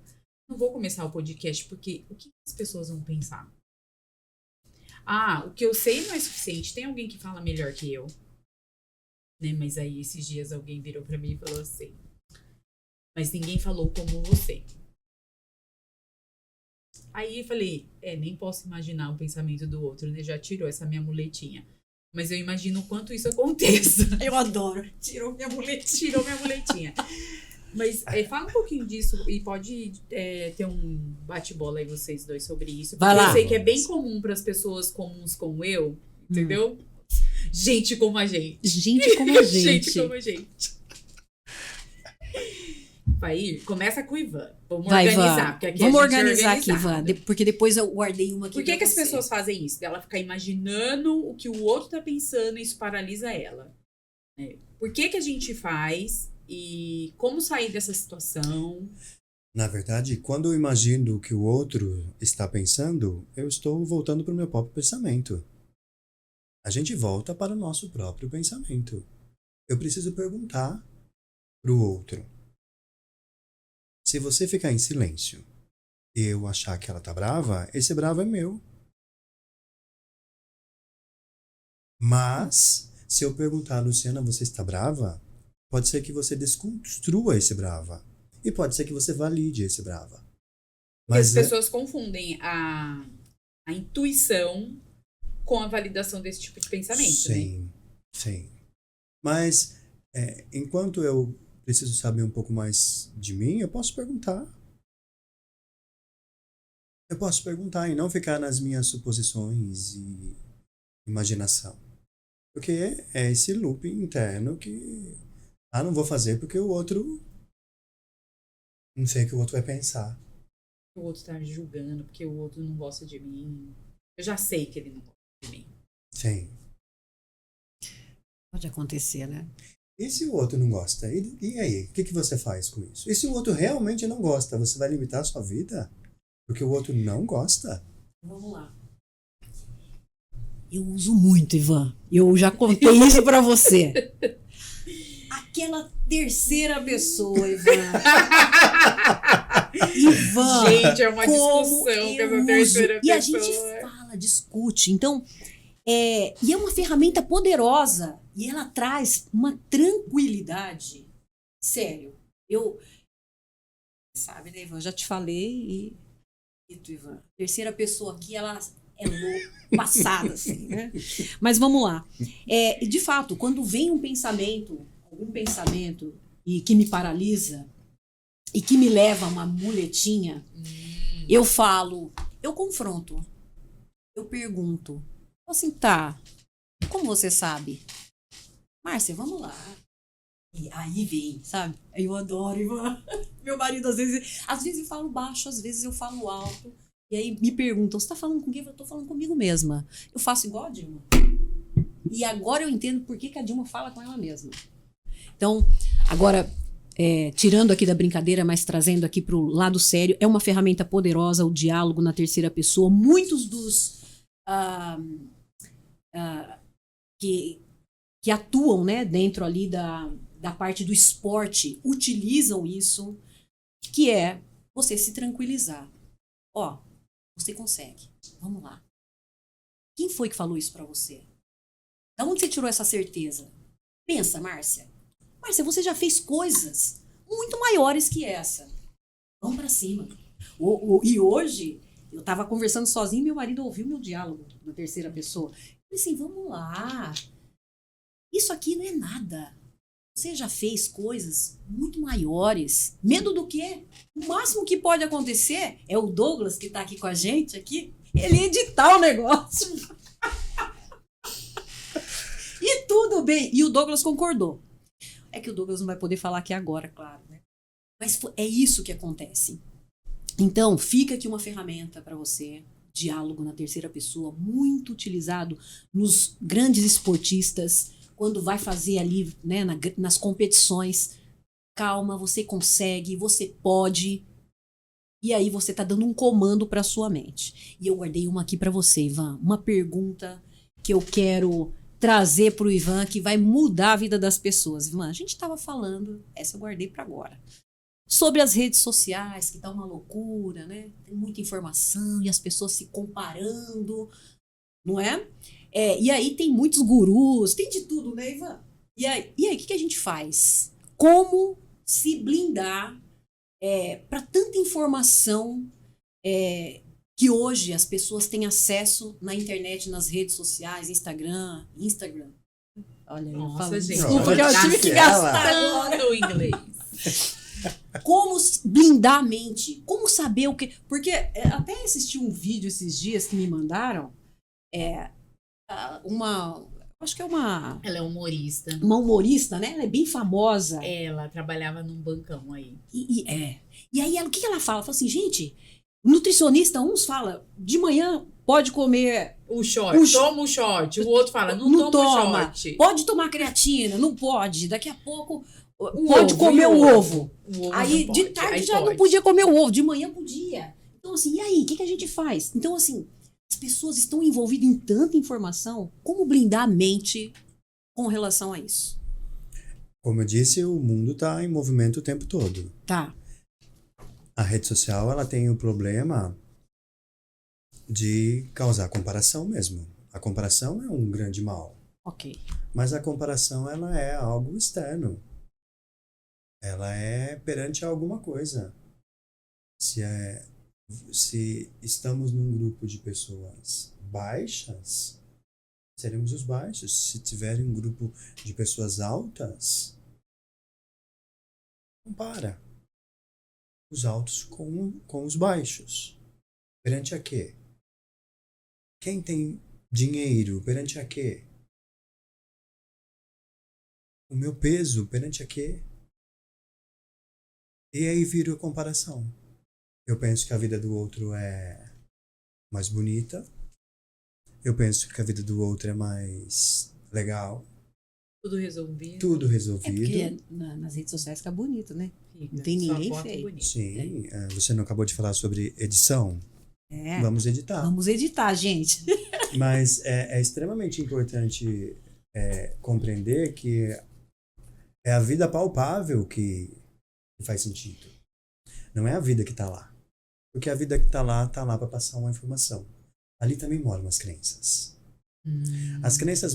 não vou começar o podcast porque o que as pessoas vão pensar? O que eu sei não é suficiente. Tem alguém que fala melhor que eu. Né? Mas aí, esses dias, alguém virou pra mim e falou assim, mas ninguém falou como você. Aí eu falei, nem posso imaginar o pensamento do outro, né? Já tirou essa minha muletinha. Mas eu imagino o quanto isso aconteça. Eu adoro. Tirou minha muletinha. Mas fala um pouquinho disso e pode ter um bate-bola aí vocês dois sobre isso. Vai lá. Eu sei que é bem comum para as pessoas comuns como eu, entendeu? Gente como a gente. Gente como a gente. Gente como a gente. Vai, começa com o Ivan. Vamos Vai, organizar. Ivan. Porque aqui Vamos a gente organizar é aqui, Ivan. Porque depois eu guardei uma aqui. Por que pra as você. pessoas fazem isso? Ela fica imaginando o que o outro tá pensando e isso paralisa ela. Por que a gente faz? E como sair dessa situação? Na verdade, quando eu imagino o que o outro está pensando, eu estou voltando para o meu próprio pensamento. A gente volta para o nosso próprio pensamento. Eu preciso perguntar para o outro. Se você ficar em silêncio e eu achar que ela tá brava, esse bravo é meu. Mas, se eu perguntar, Luciana, você está brava? Pode ser que você desconstrua esse brava. E pode ser que você valide esse brava. Mas as pessoas confundem a intuição com a validação desse tipo de pensamento, sim, né? Sim. Mas, enquanto eu preciso saber um pouco mais de mim, eu posso perguntar. Eu posso perguntar e não ficar nas minhas suposições e imaginação. Porque é esse loop interno que... não vou fazer porque o outro... Não sei o que o outro vai pensar. O outro tá julgando porque o outro não gosta de mim. Eu já sei que ele não gosta de mim. Sim. Pode acontecer, né? E se o outro não gosta? E aí? O que você faz com isso? E se o outro realmente não gosta? Você vai limitar a sua vida? Porque o outro não gosta? Vamos lá. Eu uso muito, Ivan. Eu já contei isso pra você. Aquela terceira pessoa, Ivan. Ivan, gente, é uma discussão com essa terceira pessoa. E a gente fala, discute. Então, e é uma ferramenta poderosa. E ela traz uma tranquilidade. Sério. Sabe, né, Ivan? Já te falei Ivan. Terceira pessoa aqui, ela é passada, assim, né? Mas vamos lá. De fato, quando vem algum pensamento e que me paralisa e que me leva a uma muletinha, eu falo, eu confronto, eu pergunto, assim, tá, como você sabe? Márcia, vamos lá. E aí vem, sabe? Eu adoro, Ivan. Meu marido, às vezes eu falo baixo, às vezes eu falo alto. E aí me perguntam, você tá falando com quem? Eu tô falando comigo mesma. Eu faço igual a Dilma. E agora eu entendo por que a Dilma fala com ela mesma. Então, agora, tirando aqui da brincadeira, mas trazendo aqui pro lado sério, é uma ferramenta poderosa, o diálogo na terceira pessoa. Muitos dos que atuam, né, dentro ali da parte do esporte utilizam isso, que é você se tranquilizar. Ó, você consegue. Vamos lá. Quem foi que falou isso pra você? Da onde você tirou essa certeza? Pensa, Márcia. Márcia, você já fez coisas muito maiores que essa. Vamos pra cima. E hoje, eu tava conversando sozinho e meu marido ouviu meu diálogo na terceira pessoa. Eu falei assim, vamos lá. Isso aqui não é nada. Você já fez coisas muito maiores. Medo do quê? O máximo que pode acontecer é o Douglas, que tá aqui com a gente, aqui, ele editar o negócio. E tudo bem. E o Douglas concordou. É que o Douglas não vai poder falar aqui agora, claro, né? Mas é isso que acontece. Então, fica aqui uma ferramenta para você. Diálogo na terceira pessoa, muito utilizado nos grandes esportistas, quando vai fazer ali, né, nas competições. Calma, você consegue, você pode. E aí você tá dando um comando para sua mente. E eu guardei uma aqui para você, Ivan. Uma pergunta que eu quero trazer pro Ivan, que vai mudar a vida das pessoas. Ivan, a gente tava falando, essa eu guardei para agora, sobre as redes sociais, que tá uma loucura, né? Tem muita informação e as pessoas se comparando, não é? E aí tem muitos gurus, tem de tudo, né, Ivan? E aí o que a gente faz? Como se blindar para tanta informação que hoje as pessoas têm acesso na internet, nas redes sociais, Instagram. Olha, Nossa, gente. Desculpa que eu tive que gastar agora o inglês. Como blindar a mente? Como saber o que... Porque até assisti um vídeo esses dias que me mandaram. Acho que é uma... Ela é humorista. Uma humorista, né? Ela é bem famosa. Ela trabalhava num bancão aí. E aí, o que ela fala? Ela fala assim, gente, nutricionista, uns fala, de manhã pode comer... Toma o shot. O outro fala, não toma o shot. Pode tomar creatina, não pode. Daqui a pouco... Pode comer o ovo. Aí, de tarde já não podia comer o ovo, de manhã podia. Então, assim, e aí? O que a gente faz? Então, assim, as pessoas estão envolvidas em tanta informação. Como blindar a mente com relação a isso? Como eu disse, o mundo está em movimento o tempo todo. Tá. A rede social, ela tem o problema de causar comparação mesmo. A comparação é um grande mal. Ok. Mas a comparação, ela é algo externo. Ela é perante alguma coisa. Se estamos num grupo de pessoas baixas, seremos os baixos. Se tiver um grupo de pessoas altas, compara os altos com os baixos. Perante a quê? Quem tem dinheiro, perante a quê? O meu peso, perante a quê? E aí vira a comparação. Eu penso que a vida do outro é mais bonita. Eu penso que a vida do outro é mais legal. Tudo resolvido. Tudo resolvido. Porque nas redes sociais fica bonito, né? Fica. Não tem ninguém Só foto feio. bonita. Sim. Você não acabou de falar sobre edição? Vamos editar. Vamos editar, gente. Mas é extremamente importante compreender que é a vida palpável que faz sentido. Não é a vida que está lá. Porque a vida que está lá para passar uma informação. Ali também moram as crenças. As crenças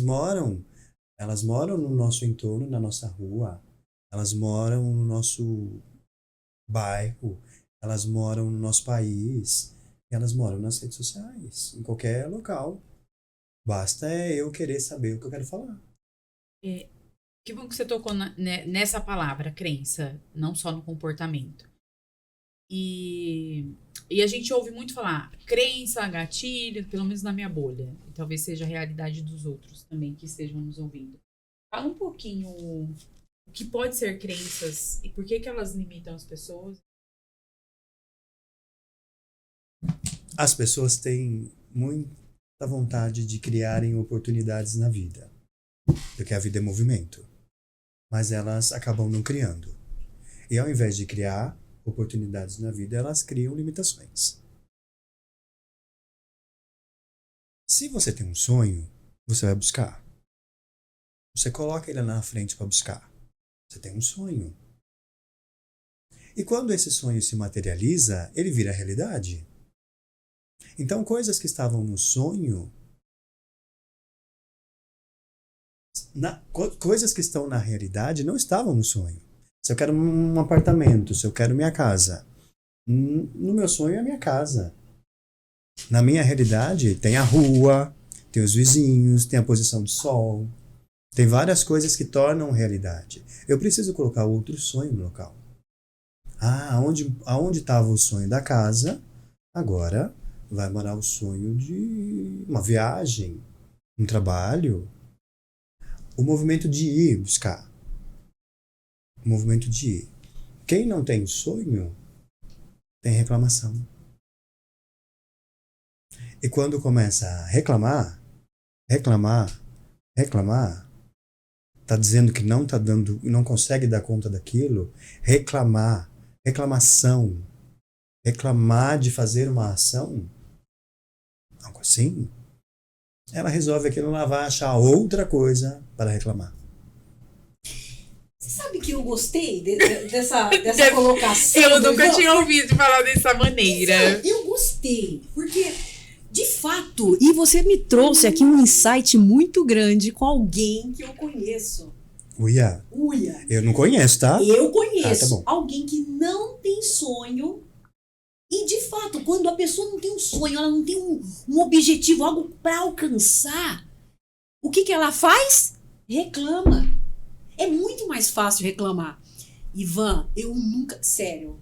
elas moram no nosso entorno, na nossa rua. Elas moram no nosso bairro. Elas moram no nosso país. E elas moram nas redes sociais. Em qualquer local. Basta eu querer saber o que eu quero falar. Que bom que você tocou nessa palavra, crença, não só no comportamento. E a gente ouve muito falar crença, gatilho, pelo menos na minha bolha. E talvez seja a realidade dos outros também que estejam nos ouvindo. Fala um pouquinho o que pode ser crenças e por que elas limitam as pessoas. As pessoas têm muita vontade de criarem oportunidades na vida, porque a vida é movimento, mas elas acabam não criando. E ao invés de criar oportunidades na vida, elas criam limitações. Se você tem um sonho, você vai buscar. Você coloca ele na frente para buscar. Você tem um sonho. E quando esse sonho se materializa, ele vira realidade. Então, coisas que estavam no sonho, coisas que estão na realidade não estavam no sonho. Se eu quero um apartamento, se eu quero minha casa, no meu sonho é a minha casa. Na minha realidade tem a rua, tem os vizinhos, tem a posição do sol, tem várias coisas que tornam realidade. Eu preciso colocar outro sonho no local. Aonde estava o sonho da casa, agora vai morar o sonho de uma viagem, um trabalho. O movimento de ir buscar. O movimento de ir. Quem não tem sonho, tem reclamação. E quando começa a reclamar, tá dizendo que não tá dando, não consegue dar conta daquilo, reclamação, reclamar de fazer uma ação, algo assim, ela resolve aquilo, ela vai achar outra coisa para reclamar. Você sabe que eu gostei dessa colocação? Eu nunca tinha ouvido falar dessa maneira. Eu gostei, porque, de fato, e você me trouxe aqui um insight muito grande com alguém que eu conheço. Uia. Eu não conheço, tá? Eu conheço. Tá bom. Alguém que não tem sonho. E, de fato, quando a pessoa não tem um sonho, ela não tem um objetivo, algo para alcançar, o que ela faz? Reclama. É muito mais fácil reclamar. Ivan, eu nunca... Sério.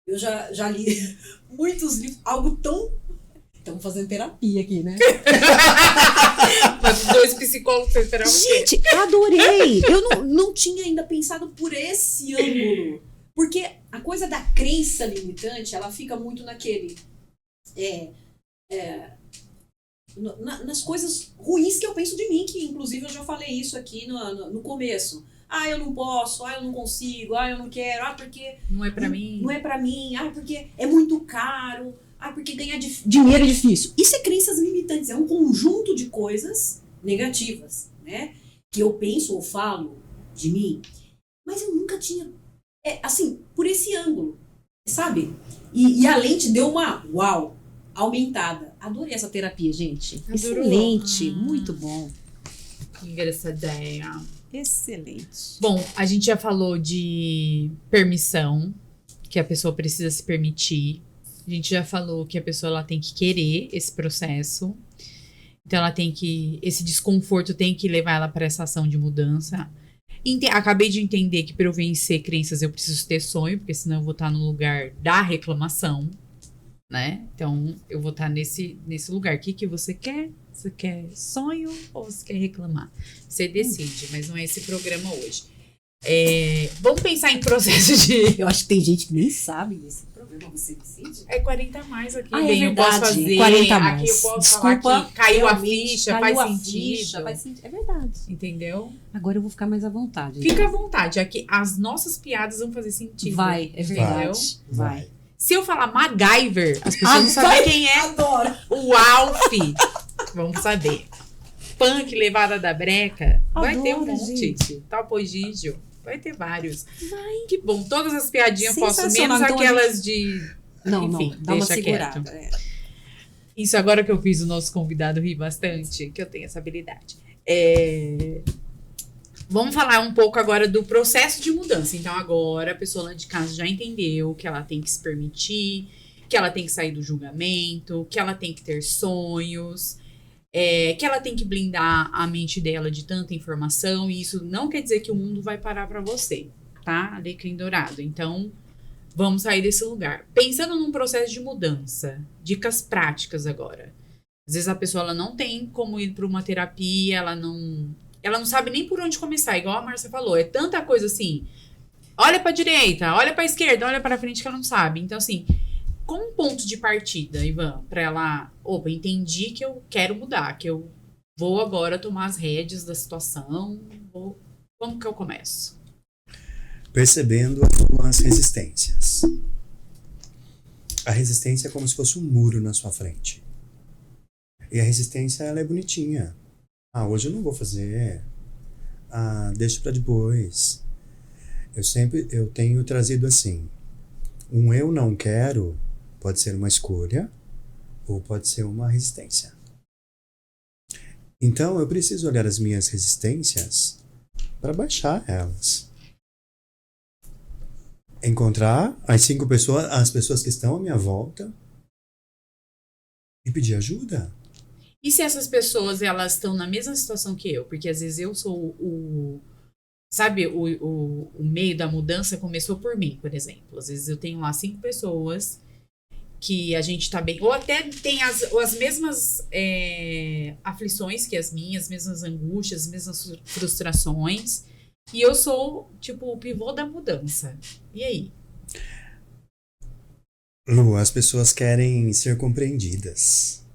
Eu já li muitos livros. Algo tão... Estamos fazendo terapia aqui, né? Mas 2 psicólogos esperavam. Gente, adorei. Eu não tinha ainda pensado por esse ângulo. Porque a coisa da crença limitante, ela fica muito naquele... nas coisas ruins que eu penso de mim, que inclusive eu já falei isso aqui no começo. Eu não posso, eu não consigo, eu não quero, porque... Não é pra mim. Não é pra mim, porque é muito caro, porque ganhar dinheiro é difícil. Isso é crenças limitantes, é um conjunto de coisas negativas, né? Que eu penso ou falo de mim, mas eu nunca tinha... assim, por esse ângulo, sabe? E a lente deu uma aumentada. Adorei essa terapia, gente. Adorou. Excelente, muito bom. Que engraçadinha. Excelente. Bom, a gente já falou de permissão, que a pessoa precisa se permitir. A gente já falou que a pessoa ela tem que querer esse processo. Então ela tem que... Esse desconforto tem que levar ela para essa ação de mudança. Acabei de entender que para eu vencer crenças eu preciso ter sonho, porque senão eu vou estar no lugar da reclamação, né? Então eu vou estar nesse lugar. O que você quer? Você quer sonho ou você quer reclamar? Você decide, mas não é esse programa hoje. Vamos pensar em processo de... Eu acho que tem gente que nem sabe desse programa, você decide? É 40 a mais aqui. É bem, verdade. Eu posso fazer. 40 a mais. Aqui eu posso Desculpa, falar que caiu a realmente, ficha, caiu faz a sentido. ficha, faz sentido. É verdade. Entendeu? Agora eu vou ficar mais à vontade. Fica à vontade. Aqui as nossas piadas vão fazer sentido. Vai, é verdade. Vai. Se eu falar MacGyver, as pessoas vão saber quem é. Adoro. O Alf. Vamos saber. Punk levada da breca. Vai ter um monte. Gente. Tal Gígio. Vai ter vários. Vai. Que bom. Todas as piadinhas eu posso, menos Sensacional. Então, aquelas de... Não, Enfim, dá uma deixa segurada. quieto. Isso agora que eu fiz o nosso convidado rir bastante, que eu tenho essa habilidade. Vamos falar um pouco agora do processo de mudança. Então agora a pessoa lá de casa já entendeu que ela tem que se permitir, que ela tem que sair do julgamento, que ela tem que ter sonhos, que ela tem que blindar a mente dela de tanta informação. E isso não quer dizer que o mundo vai parar pra você, tá? Alecrim dourado. Então vamos sair desse lugar. Pensando num processo de mudança, dicas práticas agora. Às vezes a pessoa ela não tem como ir para uma terapia, ela não ela não sabe nem por onde começar, igual a Márcia falou. É tanta coisa assim, olha pra direita, olha pra esquerda, olha pra frente que ela não sabe. Então, assim, como um ponto de partida, Ivan, pra ela, opa, entendi que eu quero mudar, que eu vou agora tomar as rédeas da situação, como que eu começo? Percebendo as resistências. A resistência é como se fosse um muro na sua frente. E a resistência, ela é bonitinha. Ah, hoje eu não vou fazer. Ah, deixa pra depois. Eu tenho trazido assim, um eu não quero pode ser uma escolha ou pode ser uma resistência. Então, eu preciso olhar as minhas resistências para baixar elas. Encontrar as pessoas que estão à minha volta e pedir ajuda. E se essas pessoas, elas estão na mesma situação que eu? Porque às vezes eu sou sabe, o meio da mudança começou por mim, por exemplo. Às vezes eu tenho lá 5 pessoas que a gente tá bem, ou até tem as mesmas aflições que as minhas, as mesmas angústias, as mesmas frustrações. E eu sou, tipo, o pivô da mudança. E aí? Lu, as pessoas querem ser compreendidas.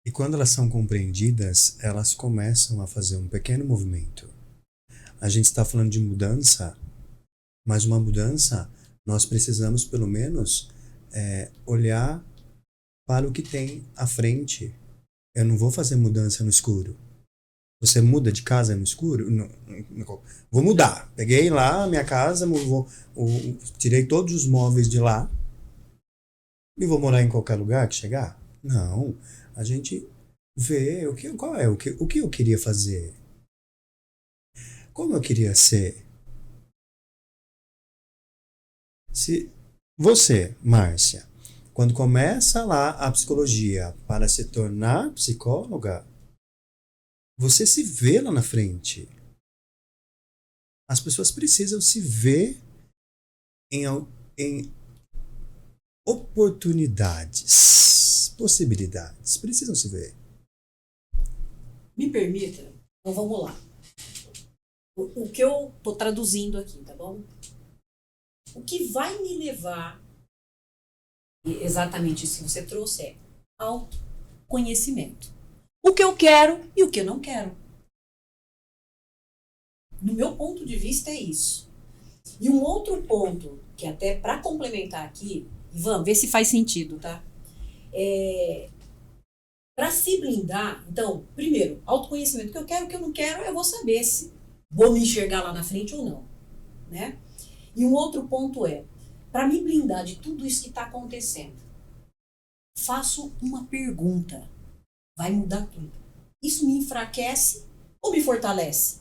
E quando elas são compreendidas, elas começam a fazer um pequeno movimento. A gente está falando de mudança, mas uma mudança, nós precisamos pelo menos olhar para o que tem à frente. Eu não vou fazer mudança no escuro. Você muda de casa no escuro? Não, vou mudar. Peguei lá a minha casa, tirei todos os móveis de lá e vou morar em qualquer lugar que chegar? Não. A gente vê o que eu queria fazer. Como eu queria ser. Se você, Márcia, quando começa lá a psicologia para se tornar psicóloga, você se vê lá na frente. As pessoas precisam se ver em oportunidades, possibilidades. Precisam se ver. Me permita, então vamos lá. O que eu tô traduzindo aqui, tá bom? O que vai me levar, exatamente isso que você trouxe, é autoconhecimento. O que eu quero e o que eu não quero. No meu ponto de vista é isso. E um outro ponto, que até para complementar aqui, Ivan, vê se faz sentido, tá? Para se blindar, então, primeiro, autoconhecimento. O que eu quero, o que eu não quero, eu vou saber se vou me enxergar lá na frente ou não, né? E um outro ponto é, para me blindar de tudo isso que está acontecendo, faço uma pergunta. Vai mudar tudo. Isso me enfraquece ou me fortalece?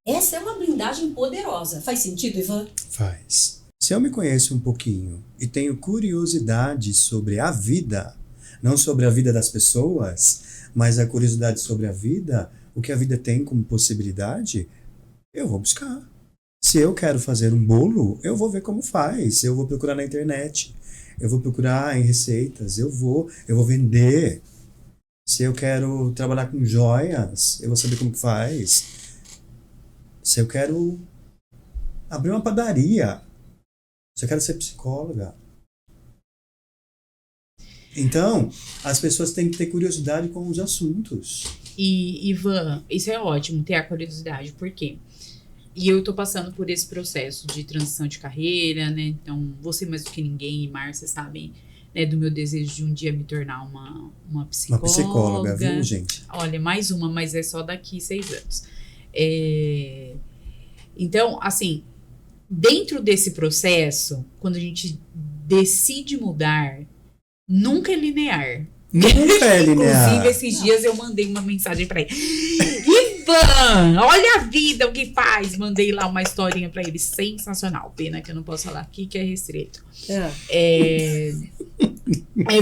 Essa é uma blindagem poderosa. Faz sentido, Ivan? Faz. Se eu me conheço um pouquinho e tenho curiosidade sobre a vida, não sobre a vida das pessoas, mas a curiosidade sobre a vida, o que a vida tem como possibilidade, eu vou buscar. Se eu quero fazer um bolo, eu vou ver como faz. Eu vou procurar na internet. Eu vou procurar em receitas. Eu vou vender. Se eu quero trabalhar com joias, eu vou saber como que faz. Se eu quero abrir uma padaria, se eu quero ser psicóloga. Então, as pessoas têm que ter curiosidade com os assuntos. E, Ivan, isso é ótimo, ter a curiosidade, por quê? E eu tô passando por esse processo de transição de carreira, né? Então, você mais do que ninguém e Márcia sabem, né, do meu desejo de um dia me tornar uma psicóloga. Uma psicóloga, viu, gente? Olha, mais uma, mas é só daqui 6 anos. Então, assim, dentro desse processo, quando a gente decide mudar, nunca é linear. Nunca é linear. Inclusive, esses dias eu mandei uma mensagem pra ele. Ivan, olha a vida, o que faz. Mandei lá uma historinha pra ele, sensacional. Pena que eu não posso falar aqui, que é restrito. É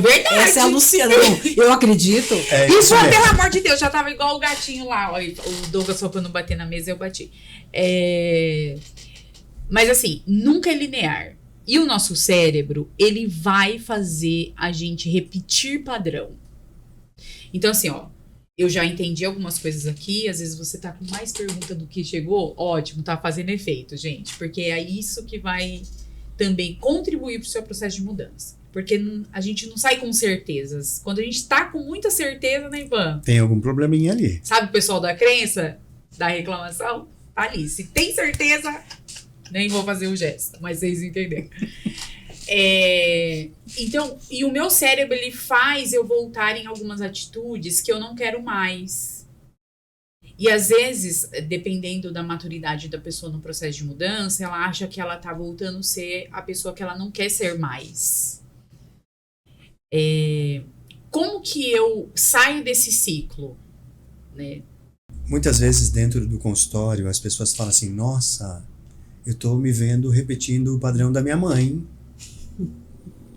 verdade. Essa é a Luciana. Eu acredito. Isso, pelo amor de Deus, já tava igual o gatinho lá. Ó, o Douglas só pra não bater na mesa, eu bati. Mas assim, nunca é linear. E o nosso cérebro, ele vai fazer a gente repetir padrão. Então assim, ó, eu já entendi algumas coisas aqui, às vezes você tá com mais pergunta do que chegou, ótimo, tá fazendo efeito, gente, porque é isso que vai também contribuir pro seu processo de mudança. Porque a gente não sai com certezas. Quando a gente tá com muita certeza, né, Ivan? Tem algum probleminha ali. Sabe o pessoal da crença, da reclamação? Tá ali. Se tem certeza, nem vou fazer o gesto, mas vocês entenderam. Então, e o meu cérebro, ele faz eu voltar em algumas atitudes que eu não quero mais. E às vezes, dependendo da maturidade da pessoa no processo de mudança, ela acha que ela tá voltando a ser a pessoa que ela não quer ser mais. Como que eu saio desse ciclo, né? Muitas vezes dentro do consultório as pessoas falam assim, nossa, eu tô me vendo repetindo o padrão da minha mãe.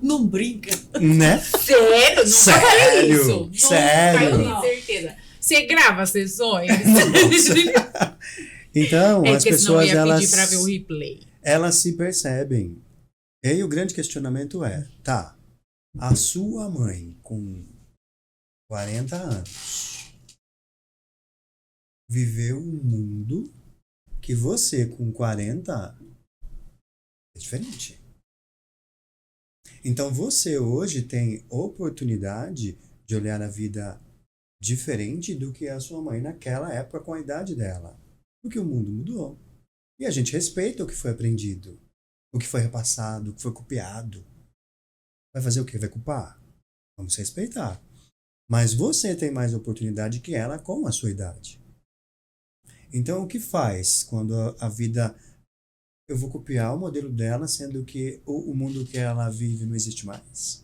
Não brinca. Né? Sério? Nunca falei isso. Sério? Nunca, tenho certeza. Você grava sessões? Então, as porque senão pessoas, eu ia pedir pra ver o replay. elas se percebem. E aí o grande questionamento é, tá, a sua mãe com 40 anos viveu um mundo que você com 40 é diferente. Então você hoje tem oportunidade de olhar a vida diferente do que a sua mãe naquela época com a idade dela. Porque o mundo mudou. E a gente respeita o que foi aprendido, o que foi repassado, o que foi copiado. Vai fazer o quê? Vai culpar? Vamos respeitar. Mas você tem mais oportunidade que ela com a sua idade. Então o que faz quando a vida... Eu vou copiar o modelo dela, sendo que o mundo que ela vive não existe mais.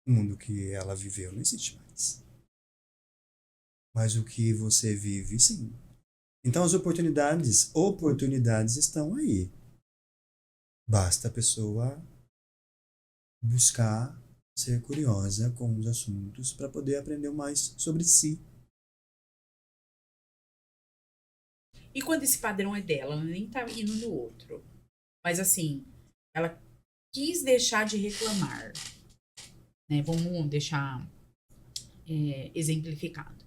O mundo que ela viveu não existe mais. Mas o que você vive, sim. Então as oportunidades estão aí. Basta a pessoa buscar ser curiosa com os assuntos para poder aprender mais sobre si. E quando esse padrão é dela, ela nem tá indo no outro. Mas assim, ela quis deixar de reclamar. Né? Vamos deixar exemplificado.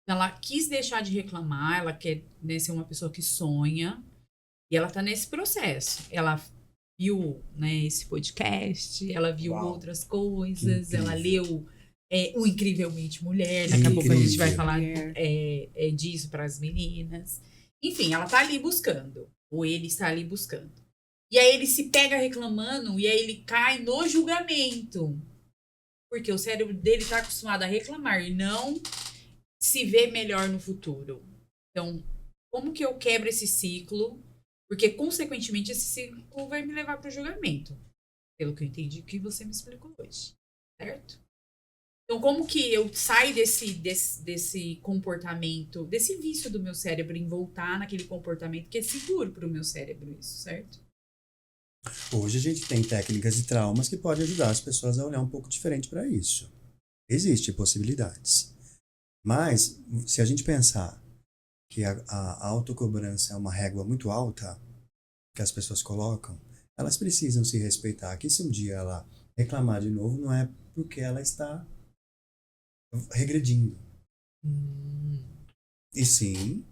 Ela quis deixar de reclamar, ela quer, né, ser uma pessoa que sonha. E ela tá nesse processo. Ela viu, né, esse podcast, ela viu outras coisas, ela leu O Incrivelmente Mulher. Daqui a pouco a gente vai falar disso para as meninas. Enfim, ela tá ali buscando. Ou ele está ali buscando. E aí ele se pega reclamando e aí ele cai no julgamento. Porque o cérebro dele tá acostumado a reclamar e não se ver melhor no futuro. Então, como que eu quebro esse ciclo? Porque, consequentemente, esse ciclo vai me levar para o julgamento. Pelo que eu entendi que você me explicou hoje. Certo? Então, como que eu saio desse comportamento, desse vício do meu cérebro em voltar naquele comportamento que é seguro para o meu cérebro, isso, certo? Hoje a gente tem técnicas e traumas que podem ajudar as pessoas a olhar um pouco diferente para isso. Existem possibilidades. Mas, se a gente pensar que a autocobrança é uma régua muito alta que as pessoas colocam, elas precisam se respeitar. Que se um dia ela reclamar de novo, não é porque ela está regredindo. E sim,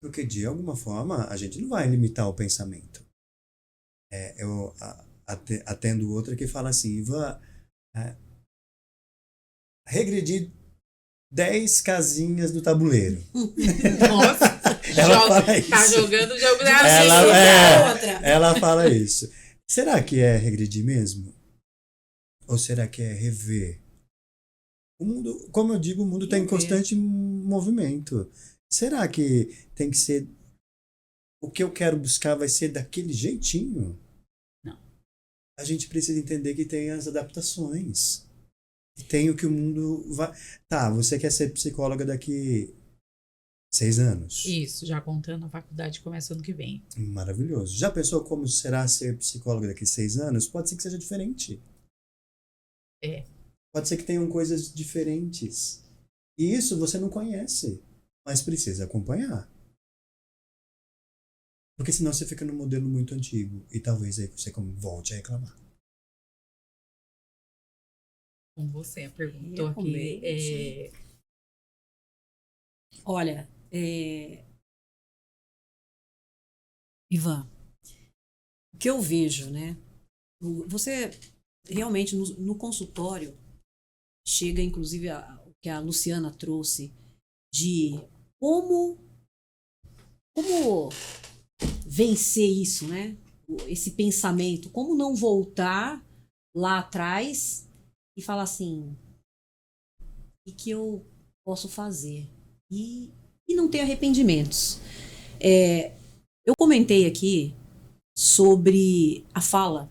porque de alguma forma a gente não vai limitar o pensamento. Eu atendo outra que fala assim, Ivan, regredir 10 casinhas do tabuleiro. Nossa, Ela fala isso. Tá jogando o jogo da Ela fala isso. Será que é regredir mesmo? Ou será que é rever? O mundo, como eu digo, o mundo está em constante movimento. Será que tem que ser... O que eu quero buscar vai ser daquele jeitinho? Não. A gente precisa entender que tem as adaptações. Tem o que o mundo vai... Tá, você quer ser psicóloga daqui 6 anos? Isso, já contando, a faculdade começa ano que vem. Maravilhoso. Já pensou como será ser psicóloga daqui 6 anos? Pode ser que seja diferente. Pode ser que tenham coisas diferentes. E isso você não conhece, mas precisa acompanhar. Porque senão você fica num modelo muito antigo e talvez aí você volte a reclamar. Com você, perguntou aqui. Olha, Ivan, o que eu vejo, né? Você realmente no consultório chega, inclusive, o que a Luciana trouxe de como vencer isso, né? Esse pensamento, como não voltar lá atrás e falar assim, o que eu posso fazer? E não ter arrependimentos. Eu comentei aqui sobre a fala,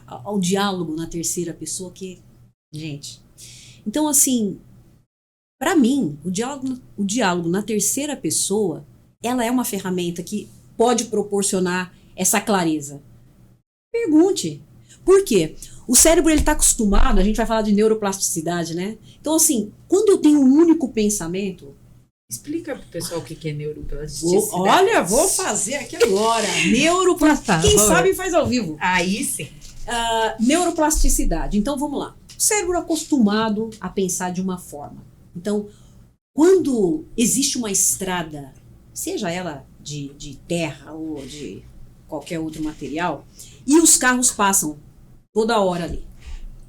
ao diálogo na terceira pessoa, gente. Então, assim, para mim, o diálogo na terceira pessoa, ela é uma ferramenta que pode proporcionar essa clareza. Pergunte. Por quê? O cérebro, ele tá acostumado, a gente vai falar de neuroplasticidade, né? Então, assim, quando eu tenho um único pensamento... Explica pro pessoal o que é neuroplasticidade. Vou fazer aqui agora. Neuroplasticidade. Quem sabe faz ao vivo. Aí sim. Neuroplasticidade. Então, vamos lá. O cérebro é acostumado a pensar de uma forma. Então, quando existe uma estrada, seja ela de terra ou de qualquer outro material, e os carros passam toda hora ali,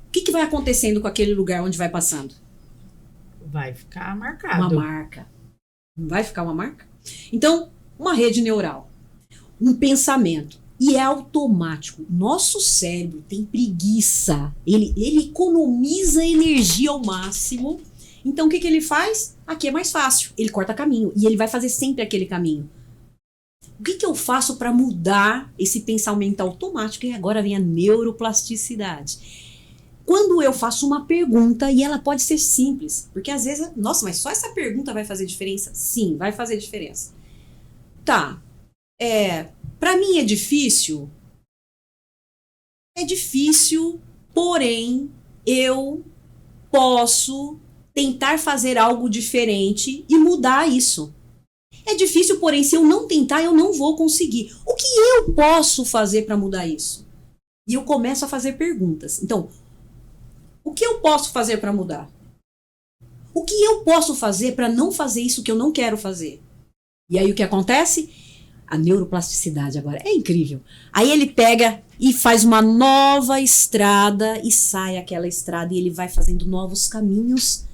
o que vai acontecendo com aquele lugar onde vai passando? Vai ficar marcado. Uma marca. Não vai ficar uma marca? Então, uma rede neural, um pensamento, e é automático. Nosso cérebro tem preguiça. Ele economiza energia ao máximo. Então, o que ele faz? Aqui é mais fácil. Ele corta caminho. E ele vai fazer sempre aquele caminho. O que eu faço para mudar esse pensamento automático? E agora vem a neuroplasticidade. Quando eu faço uma pergunta, e ela pode ser simples, porque às vezes, nossa, mas só essa pergunta vai fazer diferença? Sim, vai fazer diferença. Tá, para mim é difícil? É difícil, porém, eu posso tentar fazer algo diferente e mudar isso. É difícil, porém, se eu não tentar, eu não vou conseguir. O que eu posso fazer para mudar isso? E eu começo a fazer perguntas. Então, o que eu posso fazer para mudar? O que eu posso fazer para não fazer isso que eu não quero fazer? E aí o que acontece? A neuroplasticidade agora é incrível. Aí ele pega e faz uma nova estrada e sai aquela estrada e ele vai fazendo novos caminhos.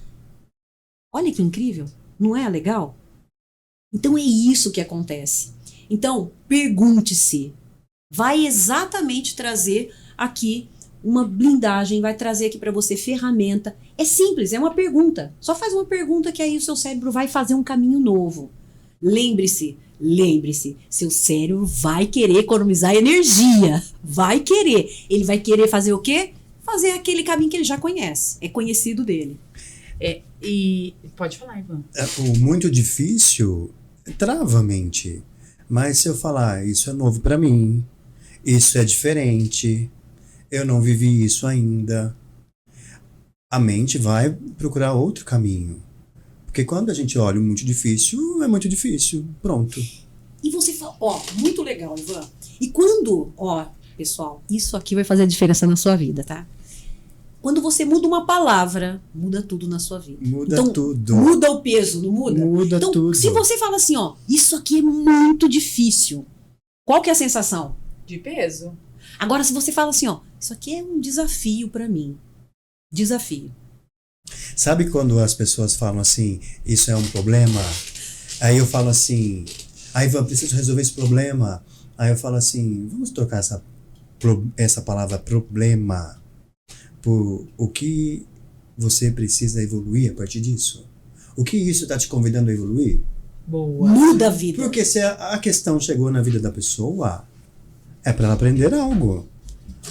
Olha que incrível, não é legal? Então é isso que acontece. Então, pergunte-se. Vai exatamente trazer aqui uma blindagem, vai trazer aqui para você ferramenta. É simples, é uma pergunta. Só faz uma pergunta que aí o seu cérebro vai fazer um caminho novo. Lembre-se, seu cérebro vai querer economizar energia. Vai querer. Ele vai querer fazer o quê? Fazer aquele caminho que ele já conhece. É conhecido dele. E pode falar, Ivan. O muito difícil trava a mente. Mas se eu falar, isso é novo para mim, isso é diferente, eu não vivi isso ainda, a mente vai procurar outro caminho. Porque quando a gente olha o muito difícil, é muito difícil. Pronto. E você fala, muito legal, Ivan. E quando, pessoal, isso aqui vai fazer a diferença na sua vida, tá? Quando você muda uma palavra, muda tudo na sua vida. Muda tudo. Muda o peso, não muda? Muda então, tudo. Se você fala assim, isso aqui é muito difícil, qual que é a sensação? De peso. Agora, se você fala assim, isso aqui é um desafio pra mim. Desafio. Sabe quando as pessoas falam assim, isso é um problema? Aí eu falo assim, Ivan, preciso resolver esse problema. Aí eu falo assim, vamos trocar essa palavra problema por o que você precisa evoluir a partir disso. O que isso está te convidando a evoluir? Boa. Muda a vida. Porque se a questão chegou na vida da pessoa, é para ela aprender algo.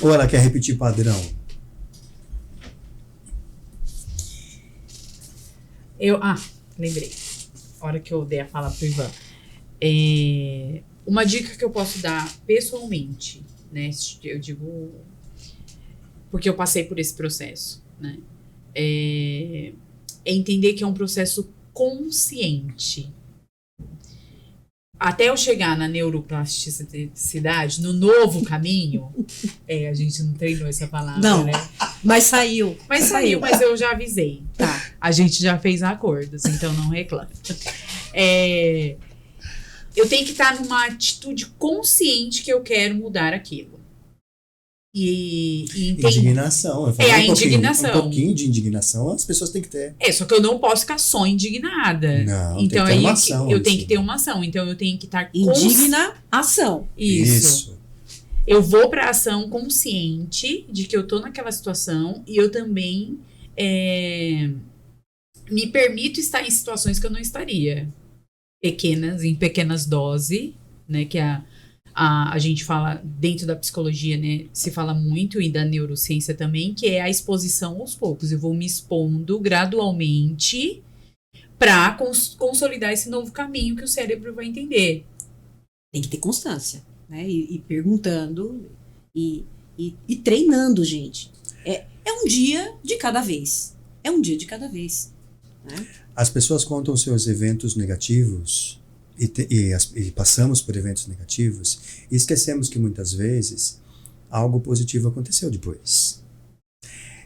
Ou ela quer repetir padrão? Lembrei. A hora que eu dei a fala pro Ivan. Uma dica que eu posso dar pessoalmente, né? Eu digo porque eu passei por esse processo, né? É entender que é um processo consciente. até eu chegar na neuroplasticidade, no novo caminho, a gente não treinou essa palavra, Não, né? mas saiu. Mas saiu, mas eu já avisei. Tá. A gente já fez acordos, então não reclame. Eu tenho que estar numa atitude consciente que eu quero mudar aquilo. E entender. Indignação. Eu falei A um pouquinho, indignação. Um pouquinho de indignação as pessoas têm que ter. Só que eu não posso ficar só indignada. Não, então tem que ter uma aí ação eu em tenho que cima. ter uma ação. Então eu tenho que estar Indignação. Isso. Eu vou pra ação consciente de que eu tô naquela situação e eu também me permito estar em situações que eu não estaria. Em pequenas doses, né? Que a gente fala dentro da psicologia, né? Se fala muito e da neurociência também, que é a exposição aos poucos. Eu vou me expondo gradualmente para consolidar esse novo caminho que o cérebro vai entender. Tem que ter constância, né? E perguntando e treinando, gente. É um dia de cada vez. É um dia de cada vez. Né? As pessoas contam seus eventos negativos e passamos por eventos negativos e esquecemos que muitas vezes algo positivo aconteceu depois.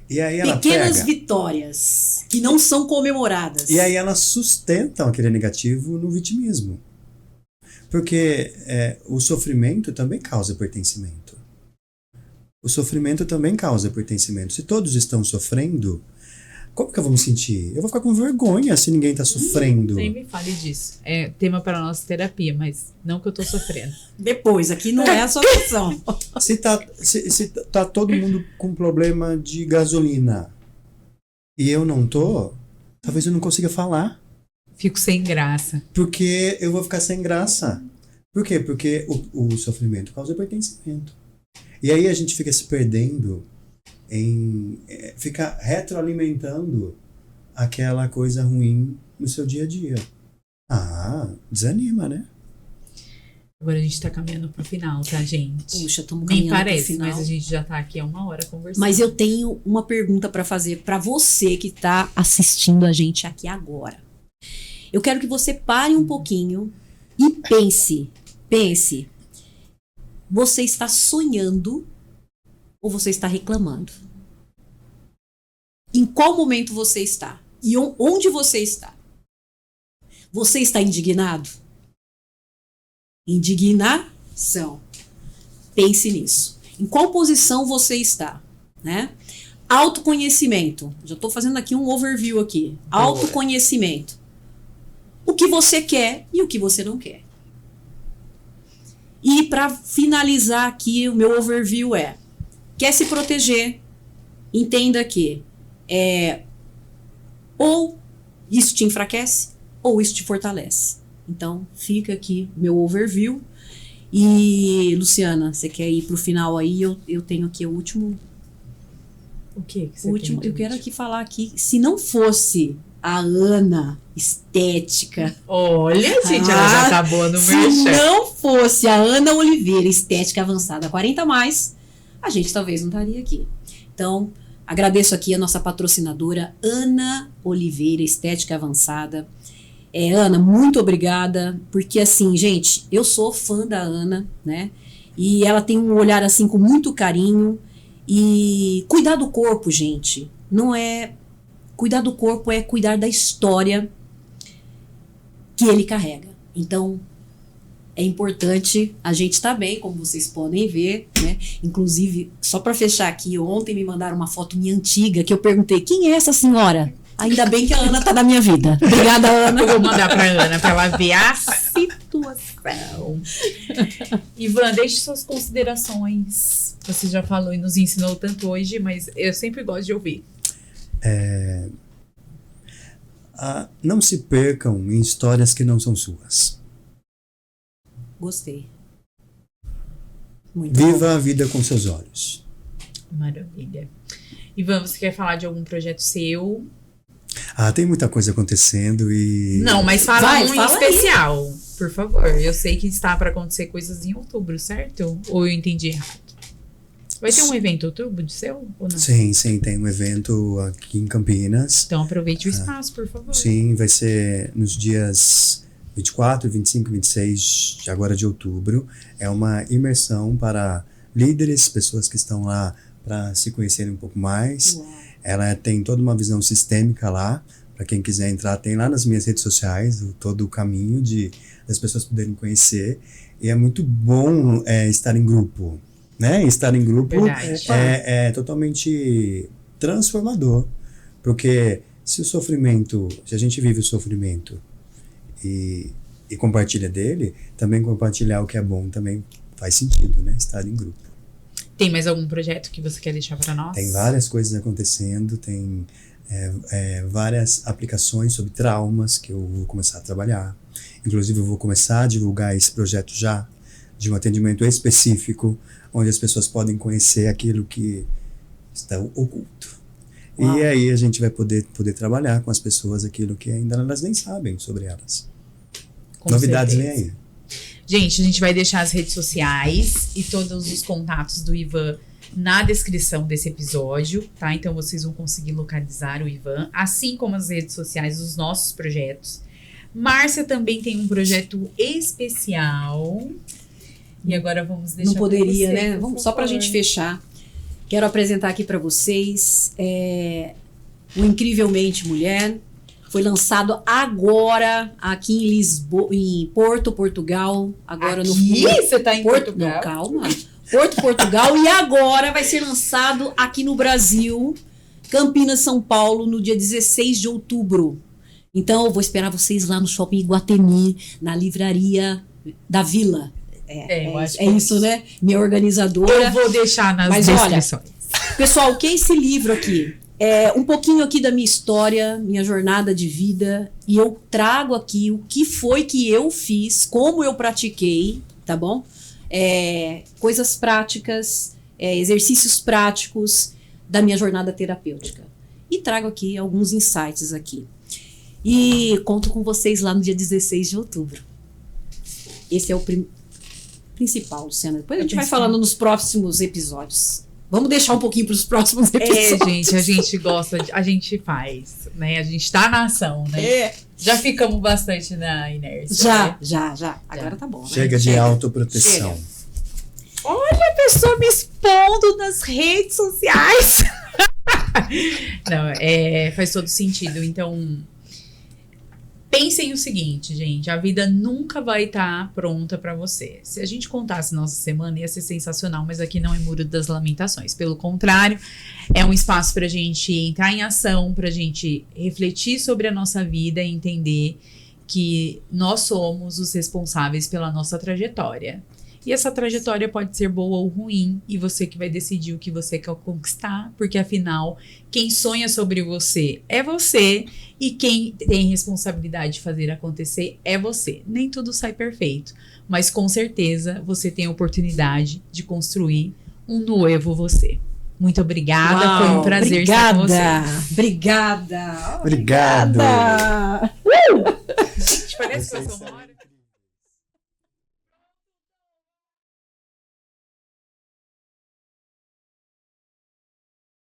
E aí ela Pequenas vitórias que não são comemoradas. E aí elas sustentam aquele negativo no vitimismo. Porque o sofrimento também causa pertencimento. O sofrimento também causa pertencimento. Se todos estão sofrendo, como que eu vou me sentir? Eu vou ficar com vergonha se ninguém está sofrendo. Nem me fale disso. É tema para a nossa terapia, mas não que eu tô sofrendo. Depois, aqui não é a solução. Se tá todo mundo com problema de gasolina e eu não tô, talvez eu não consiga falar. Fico sem graça. Porque eu vou ficar sem graça. Por quê? Porque o sofrimento causa pertencimento. E aí a gente fica se perdendo fica retroalimentando aquela coisa ruim no seu dia a dia. Desanima, né? Agora a gente tá caminhando pro final, tá, gente? Puxa, estamos Nem caminhando parece, pro final. mas a gente já tá aqui há 1 hora conversando. Mas eu tenho uma pergunta para fazer para você que tá assistindo a gente aqui agora. Eu quero que você pare um pouquinho e pense. Você está sonhando ou você está reclamando? Em qual momento você está? E onde você está? Você está indignado? Indignação. Pense nisso. Em qual posição você está, né? Autoconhecimento. Já estou fazendo aqui um overview aqui. Autoconhecimento. O que você quer e o que você não quer. E para finalizar aqui, o meu overview quer se proteger, entenda que ou isso te enfraquece ou isso te fortalece. Então, fica aqui meu overview. E, Luciana, você quer ir pro final aí? Eu tenho aqui o último. O que você último, tem eu quero aqui falar aqui, se não fosse a Ana Estética. Olha, gente, ela já tá boa no Se merchan. não fosse a Ana Oliveira Estética Avançada 40+, a gente talvez não estaria aqui. Então, agradeço aqui a nossa patrocinadora, Ana Oliveira Estética Avançada. Ana, muito obrigada, porque assim, gente, eu sou fã da Ana, né? E ela tem um olhar assim com muito carinho. E cuidar do corpo, gente, não é... Cuidar do corpo é cuidar da história que ele carrega. Então, é importante a gente estar bem, como vocês podem ver, né? Inclusive, só para fechar aqui, ontem me mandaram uma foto minha antiga que eu perguntei, quem é essa senhora? Ainda bem que a Ana tá na minha vida. Obrigada, Ana. Eu vou mandar pra Ana pra ela ver a situação. Ivan, deixe suas considerações. Você já falou e nos ensinou tanto hoje, mas eu sempre gosto de ouvir. Não se percam em histórias que não são suas. Gostei. Muito bom. Viva a vida com seus olhos. Maravilha. Ivan, você quer falar de algum projeto seu? Tem muita coisa acontecendo e... Não, mas fala um em fala especial, por favor. Eu sei que está para acontecer coisas em outubro, certo? Ou eu entendi errado? Vai ter um evento em outubro de seu ou não? Sim, tem um evento aqui em Campinas. Então aproveite o espaço, por favor. Sim, vai ser nos dias 24, 25 e 26 agora de outubro. É uma imersão para líderes, pessoas que estão lá para se conhecerem um pouco mais. Uau. Ela tem toda uma visão sistêmica lá. Para quem quiser entrar, tem lá nas minhas redes sociais todo o caminho das pessoas poderem conhecer. E é muito bom estar em grupo, né? Estar em grupo Verdade. é totalmente transformador. Porque se a gente vive o sofrimento e compartilha dele, também compartilhar o que é bom também faz sentido, né? Estar em grupo. Tem mais algum projeto que você quer deixar para nós? Tem várias coisas acontecendo, tem várias aplicações sobre traumas que eu vou começar a trabalhar. Inclusive, eu vou começar a divulgar esse projeto já, de um atendimento específico, onde as pessoas podem conhecer aquilo que está oculto. Uau. E aí a gente vai poder trabalhar com as pessoas aquilo que ainda elas nem sabem sobre elas. Com Novidades certeza. vem aí. Gente, a gente vai deixar as redes sociais e todos os contatos do Ivan na descrição desse episódio, tá? Então vocês vão conseguir localizar o Ivan, assim como as redes sociais dos nossos projetos. Márcia também tem um projeto especial. E agora vamos deixar Não poderia, pra você, né? por Vamos só para a favor. gente fechar. Quero apresentar aqui para vocês o Incrivelmente Mulher. Foi lançado agora aqui em Lisboa, em Porto, Portugal. Agora no Aqui? Você tá em Porto, Portugal? não, calma. Porto, Portugal. E agora vai ser lançado aqui no Brasil, Campinas, São Paulo, no dia 16 de outubro. Então, eu vou esperar vocês lá no Shopping Iguatemi, na livraria da Vila. Eu acho que É isso, né? Minha organizadora. Eu vou deixar nas Mas olha, descrições. Pessoal, o que é esse livro aqui? É um pouquinho aqui da minha história, minha jornada de vida, e eu trago aqui o que foi que eu fiz, como eu pratiquei, tá bom? Coisas práticas, exercícios práticos da minha jornada terapêutica. E trago aqui alguns insights aqui. E conto com vocês lá no dia 16 de outubro. Esse é o principal, Luciana. Depois a gente vai falando nos próximos episódios. Vamos deixar um pouquinho para os próximos episódios. Gente, a gente gosta, a gente faz, né? A gente tá na ação, né? Já ficamos bastante na inércia. né? Já. Agora tá bom, né? Chega de autoproteção. Chega. Olha a pessoa me expondo nas redes sociais. Não, faz todo sentido. Então, pensem o seguinte, gente. A vida nunca vai estar pronta pra você. Se a gente contasse nossa semana, ia ser sensacional. Mas aqui não é Muro das Lamentações. Pelo contrário, é um espaço pra gente entrar em ação, pra gente refletir sobre a nossa vida e entender que nós somos os responsáveis pela nossa trajetória. E essa trajetória pode ser boa ou ruim, e você que vai decidir o que você quer conquistar, porque afinal, quem sonha sobre você é você, e quem tem responsabilidade de fazer acontecer é você. Nem tudo sai perfeito, mas com certeza você tem a oportunidade de construir um novo você. Muito obrigada, Uau, foi um prazer estar com você. Obrigada. Obrigado. Gente, parece que eu sou uma hora.